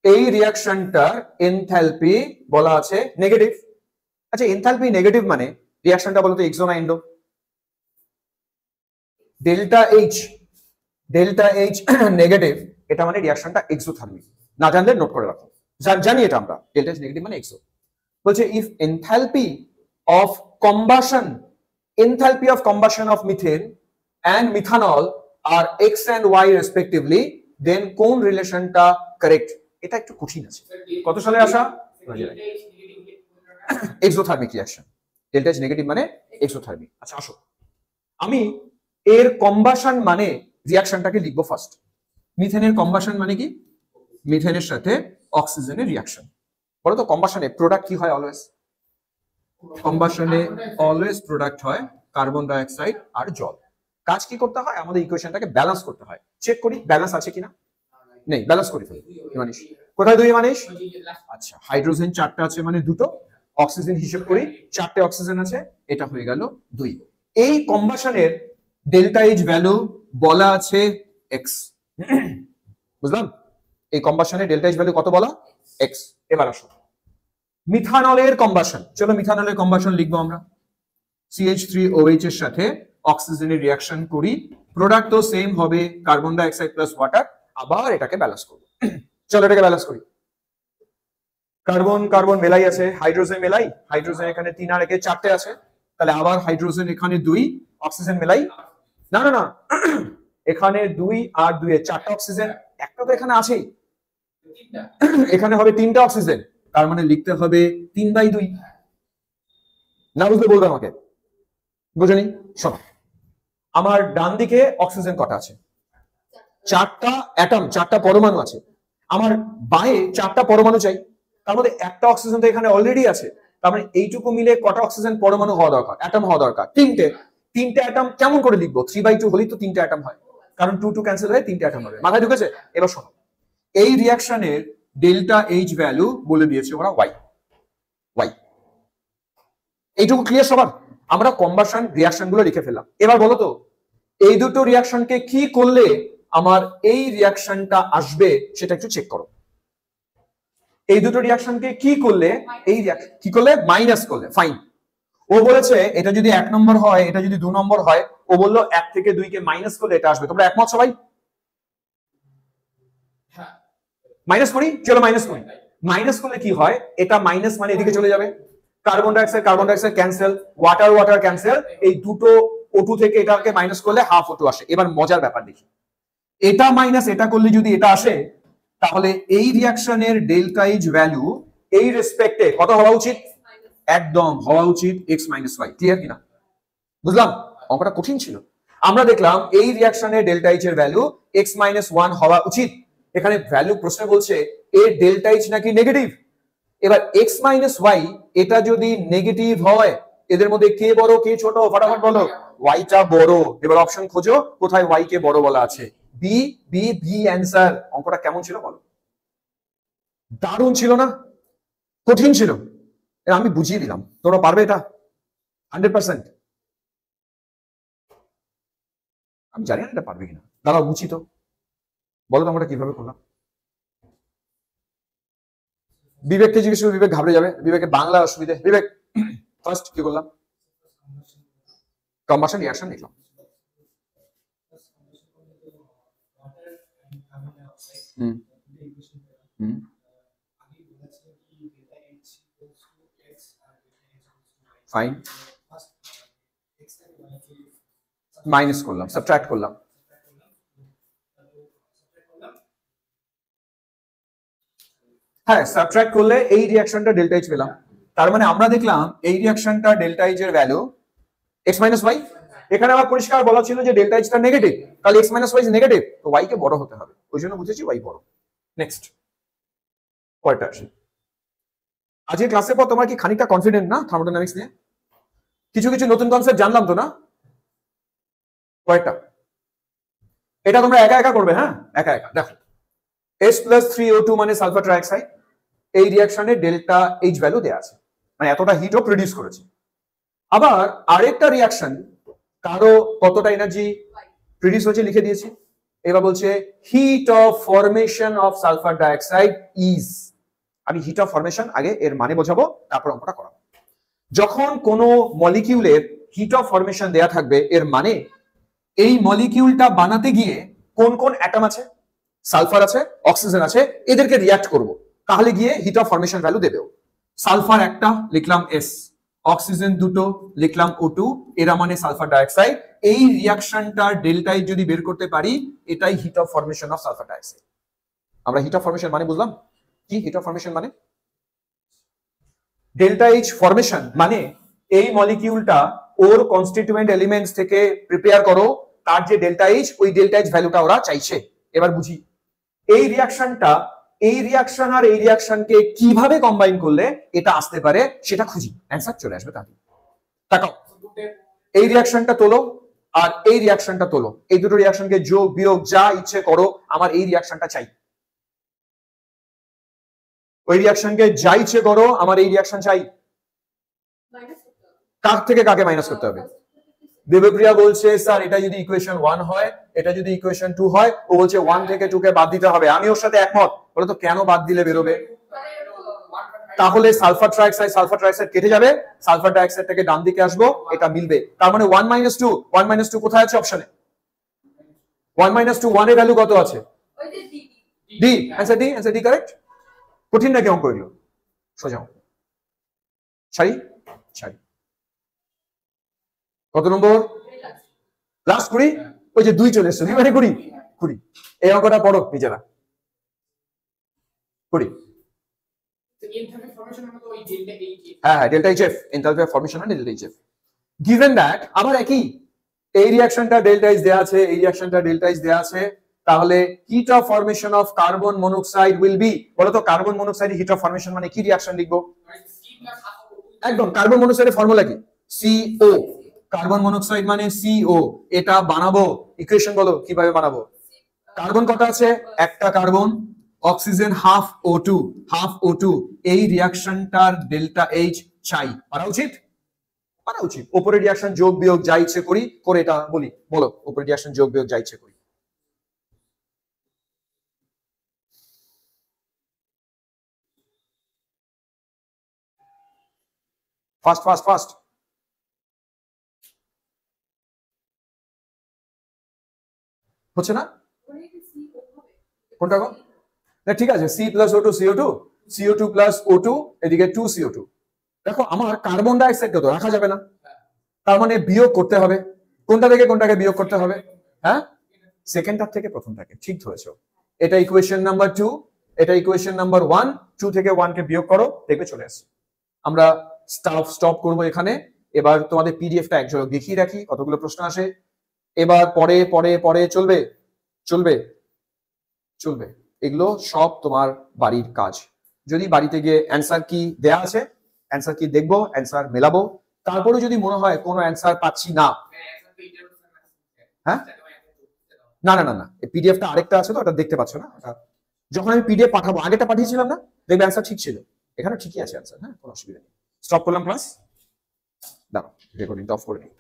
এই রিঅ্যাকশনটার এনথালপি বলা আছে নেগেটিভ। আচ্ছা, এনথালপি নেগেটিভ মানে রিঅ্যাকশনটা বলো তো এক্সো না এন্ডো? ডেল্টা এইচ নেগেটিভ, এটা মানে রিঅ্যাকশনটা এক্সোথার্মিক। না জানলে নোট করে রাখো, জানি এটা আমরা, ডেল্টা এইচ নেগেটিভ মানে এক্সো। বলছে if enthalpy of combustion, enthalpy of combustion of methane and methanol are x and y respectively, then কোন রিলেশনটা কারেক্ট? এটা একটু কঠিন আছে। কত সালে আসা? Exothermic reaction, delta H negative মানে এক্সোথার্মিক। আচ্ছা আসো, আমি এর কম্বাশন মানে রিঅ্যাকশনটাকে লিখবো ফার্স্ট। মিথেনের কম্বাশন মানে কি? মিথেনের সাথে অক্সিজেনের রিঅ্যাকশন। বলো তো কম্বাশনে প্রোডাক্ট কি হয়? অলওয়েজ কম্বাশনে অলওয়েজ প্রোডাক্ট হয় কার্বন ডাই অক্সাইড আর জল। কাজ কি করতে হয়? আমাদের ইকুয়েশনটাকে ব্যালেন্স করতে হয়। চেক করি ব্যালেন্স আছে কিনা। নেই, ব্যালেন্স করি ফেলি। মানিস কোথায়? 2 মানিস। আচ্ছা, হাইড্রোজেন 4টা আছে মানে 2টো, অক্সিজেন হিসেব করি, 4টে অক্সিজেন আছে, এটা হয়ে গেল 2। এই কম্বাশনের ডেল্টা এইচ ভ্যালু বলা আছে এক্স। বুঝলাম? এই কম্বাশনের ডেল্টা এইচ ভ্যালু কত বলা? এক্স। এবার আসো মিথানলের কম্বাশন। চলো মিথানলের কম্বাশন লিখবো আমরা। CH3OH এর সাথে অক্সিজেনের রিঅ্যাকশন করি, প্রোডাক্ট তো সেম হবে, carbon die oxide plus water. আবার এটাকে ব্যালেন্স করব। চলো এটাকে ব্যালেন্স করি। কার্বন কার্বন মেলাই আছে, হাইড্রোজেন মেলাই, হাইড্রোজেন এখানে 3 আর 1 4টে আছে, তাহলে আবার হাইড্রোজেন এখানে 2, অক্সিজেন মেলাই, না না না এখানে 2 আর 2 এ 4টা অক্সিজেন, একটা তো এখানে আছেই, এখানে হবে 3টা অক্সিজেন, তার মানে লিখতে হবে 3/2। না বুঝলে বলবে আমাকে, বুঝেনি? শোনো, আমার ডান দিকে অক্সিজেন কটা আছে? 4টা অ্যাটম, 4টা পরমাণু আছে। আমার বায়ে 4টা পরমাণু চাই, তার মধ্যে একটা অক্সিজেন তো এখানে অলরেডি আছে, তার মানে এইটুকু মিলে কটা অক্সিজেন পরমাণু হওয়া দরকার? অ্যাটম হওয়া দরকার 3টে। 3টে অ্যাটম কেমন করে লিখবো? 3/2 হলেই তো 3টে অ্যাটম হয়, কারণ 2 2 ক্যান্সেল হয়ে 3টে অ্যাটম হবে। মাথায় ঢুকেছে? এবার শোনো, এই রিঅ্যাকশনের ডেল্টা এইচ ভ্যালু বলে দিয়েছে ওরা ওয়াই। ওয়াই এইটুকু ক্লিয়ার সবার? আমরা কম্বাশন রিঅ্যাকশন গুলো লিখে ফেললাম। এবার বলো তো এই দুটো রিঅ্যাকশনকে কি করলে আমার এই রিঅ্যাকশনটা আসবে সেটা একটু চেক করো। এই দুটো রিঅ্যাকশনকে কি করলে, এই কি করলে? মাইনাস করলে। ফাইন। ও বলেছে এটা যদি 1 নম্বর হয়, এটা যদি 2 নম্বর হয়, ও বললো 1 থেকে 2 কে মাইনাস করলে এটা আসবে। তোমরা একমত সবাই? মাইনাস করি, চলো মাইনাস করি। মাইনাস করলে কি হয়? এটা মাইনাস মানে এদিকে চলে যাবে, carbon dioxide cancel, water cancel, এই দুটো O2 থেকে এটাকে মাইনাস করলে হাফ O2 আসে। এবার মজার ব্যাপার দেখি, এটা মাইনাস এটা করলে যদি এটা আসে, তাহলে এই রিঅ্যাকশনের ডেল্টা এইচ ভ্যালু এই রেসপেক্টে কত হওয়া উচিত? একদম হওয়া উচিত x - y। ক্লিয়ার কিনা? বুঝলাম? অঙ্কটা কঠিন ছিল। আমরা দেখলাম এই রিঅ্যাকশনের ডেল্টা এইচ এর ভ্যালু x - 1 হওয়া উচিত। এখানে ভ্যালু প্রশ্নে বলছে এর ডেল্টা এইচ নাকি নেগেটিভ। এবার x - y এটা যদি নেগেটিভ হয়, এদের মধ্যে কে বড় কে ছোট? ফটাফট বলো। y টা বড়। এবার অপশন খোঁজো কোথায় y কে বড় বলা আছে। B B B answer. অঙ্কটা কেমন ছিল বলো? দারুণ ছিল না? কঠিন ছিল? আমি বুঝিয়ে দিলাম, তোমরা পারবে এটা 100%। আমি জানি না এটা পারবে কিনা, দাঁড়াও বুঝি তো। বলো তো আমরা কিভাবে করলাম? বিবেককে জিজ্ঞেস করো, বিবেক ঘাবড়ে যাবে। বিবেকের বাংলা অসুবিধে। বিবেক ফার্স্ট কি করলাম? কম্বাশন রিঅ্যাকশন লিখলাম। ফাইন। মাইনাস করলাম, সাবট্রাক্ট করলাম। হ্যাঁ, সাবট্রাক্ট করলে এই রিঅ্যাকশনটা ডেল্টা এইচ পেলাম। তার মানে আমরা দেখলাম এই রিঅ্যাকশনটা ডেল্টা এইচ এর ভ্যালু x - y। এখানে আবার পরিষ্কার বলা ছিল যে ডেল্টা এইচটা নেগেটিভ, তাহলে x - y ইজ নেগেটিভ, তো y কে বড় হতে হবে, ওই জন্য বুঝেছি y বড়। নেক্সট পরেরটা আসি। আজকে ক্লাসের পর তোমার কি খানিকটা কনফিডেন্ট না থার্মোডাইনামিক্স নিয়ে? কিছু কিছু নতুন কনসেপ্ট জানলাম তো না? কয়েকটা এটা তোমরা একা একা করবে। হ্যাঁ, একা একা দেখো। S+3O2 মানে সালফার ট্রাইঅক্সাইড, এই রিঅ্যাকশনে ডেল্টা এইচ ভ্যালু দেয়া আছে, মানে এতটা হিটও প্রডিউস করেছে। আবার আরেকটা রিঅ্যাকশন, কারো কতটা এনার্জি প্রডিউস হয়েছে লিখে দিয়েছি। এবার বলছে heat of formation of sulphur dioxide is. আমি হিট অফ ফরমেশন আগে এর মানে বোঝাবো, তারপর অঙ্কটা করাবো। যখন কোনো মলিকিউলের হিট অফ ফরমেশন দেয়া থাকবে, এর মানে এই মলিকিউলটা বানাতে গিয়ে কোন কোন অ্যাটম আছে? সালফার আছে, অক্সিজেন আছে, এদেরকে রিঅ্যাক্ট করব, তাহলে গিয়ে হিট অফ ফরমেশন ভ্যালু দেবে। সালফার একটা লিখলাম S, অক্সিজেন দুটো লিখলাম O2, এরা মানে সালফার ডাইঅক্সাইড। এই রিঅ্যাকশনটার ডেল্টা এইচ যদি বের করতে পারি, এটাই heat of formation of sulphur dioxide. আমরা হিট অফ ফরমেশন মানে বুঝলাম কি? হিট অফ ফরমেশন মানে ডেল্টা এইচ ফরমেশন মানে এই মলিকিউলটা ওর কনস্টিটিউয়েন্ট এলিমেন্টস থেকে প্রিপেয়ার করো, তার যে ডেল্টা এইচ, ওই ডেল্টা এইচ ভ্যালুটা ওরা চাইছে। এবার বুঝি এই রিঅ্যাকশনটা, এই রিঅ্যাকশন আর এই রিঅ্যাকশনকে কিভাবে কম্বাইন করলে এটা আসতে পারে সেটা খুঁজি, অ্যান্সার চলে আসবে তাহলে। তাকাও, এই রিঅ্যাকশনটা তোলো আর এই রিঅ্যাকশনটা তোলো, এই দুটো রিঅ্যাকশনকে যোগ বিয়োগ যা ইচ্ছে করো, আমার এই রিঅ্যাকশনটা চাই। ওই রিঅ্যাকশনকে যা ইচ্ছে করো, আমার এই রিঅ্যাকশন চাই। কার থেকে কাকে মাইনাস করতে হবে? দেবপ্রিয়া বলছে স্যার এটা যদি ইকুয়েশন 1 হয়, এটা যদি ইকুয়েশন 2 হয়, ও বলছে 1 থেকে 2 কে বাদ দিতে হবে। আমি ওর সাথে একমত। বলে তো কেন বাদ দিলে বেরোবে? তাহলে সালফার ট্রাইঅক্সাইড কেটে যাবে, সালফার ডাইঅক্সাইড থেকে ডান দিকে আসবো, এটা মিলবে। তার মানে 1 - 2 কোথায় আছে অপশনে? 1 - 2 1 এর ভ্যালু কত আছে? ডি। Answer D correct. কঠিন নাকি অঙ্ক এগুলো? সোজা সারি সারি। কত নম্বর? লাস্ট 20। ওই যে 2 চলে এসছে, মানে 20। এই অঙ্কটা পড়ো নিজেরা। 20। হ্যাঁ, delta HF enthalpy of formation মানে ডেল্টা এইচএফ। গিভেন দ্যাট, আবার একই, এই রিঅ্যাকশনটা ডেল্টা এইচ দেয়া আছে, এই রিঅ্যাকশনটা ডেল্টা এইচ দেয়া আছে, তাহলে heat of formation of carbon monoxide will be, বলো তো carbon monoxide heat of formation মানে কি রিঅ্যাকশন লিখবো? একদম, কার্বন মনোক্সাইডের ফর্মুলা কি? CO। কার্বন মনোক্সাইড মানে CO। এটা বানাবো, ইকুয়েশন বলো কিভাবে বানাবো? কার্বন কত আছে? একটা কার্বন, অক্সিজেন হাফ O2। এই রিঅ্যাকশনটার ডেল্টা এইচ চাই। পারা উচিত? উপরে রিঅ্যাকশন যোগ বিয়োগ যা ইচ্ছে করি করে এটা বলি। বলো উপরে রিঅ্যাকশন যোগ বিয়োগ যা ইচ্ছে করি। ফাস্ট। হচ্ছে না? কোনটা গো? না ঠিক আছে, C + O2 CO2 + O2, এদিকে 2CO2। দেখো আমার কার্বন ডাইঅক্সাইড তো রাখা যাবে না, তার মানে বিয়োগ করতে হবে। কোনটা থেকে কোনটাকে বিয়োগ করতে হবে? হ্যাঁ, সেকেন্ডটার থেকে প্রথমটাকে। ঠিক ধরেছো। এটা ইকুয়েশন নাম্বার 2, এটা ইকুয়েশন নাম্বার 1। 2 থেকে 1 কে বিয়োগ করো, দেখবে চলে আসছে। আমরা স্টপ করব এখানে। এবার তোমাদের পিডিএফটা এক ঝলক দেখিয়ে রাখি, কতগুলো প্রশ্ন আসে। এবার পরে চলবে। এগুলো সব তোমার বাড়ির কাজ। যদি বাড়িতে গিয়ে অ্যান্সার কি দেয়া আছে, অ্যান্সার কি দেখবো, অ্যান্সার মেলাবো। তারপরে যদি মনে হয় কোনো অ্যান্সার পাচ্ছি না, হ্যাঁ না পিডিএফটা আরেকটা আছে তো, ওটা দেখতে পাচ্ছ না? যখন আমি পিডিএফ পাঠাবো, আগেটা পাঠিয়েছিলাম না, দেখবে অ্যান্সার ঠিক ছিল, এখানে ঠিকই আছে অ্যান্সার। হ্যাঁ, কোনো অসুবিধা নেই। স্টপ করলাম ক্লাস, দাঁড়াও রেকর্ডিংটা অফ করে নিই।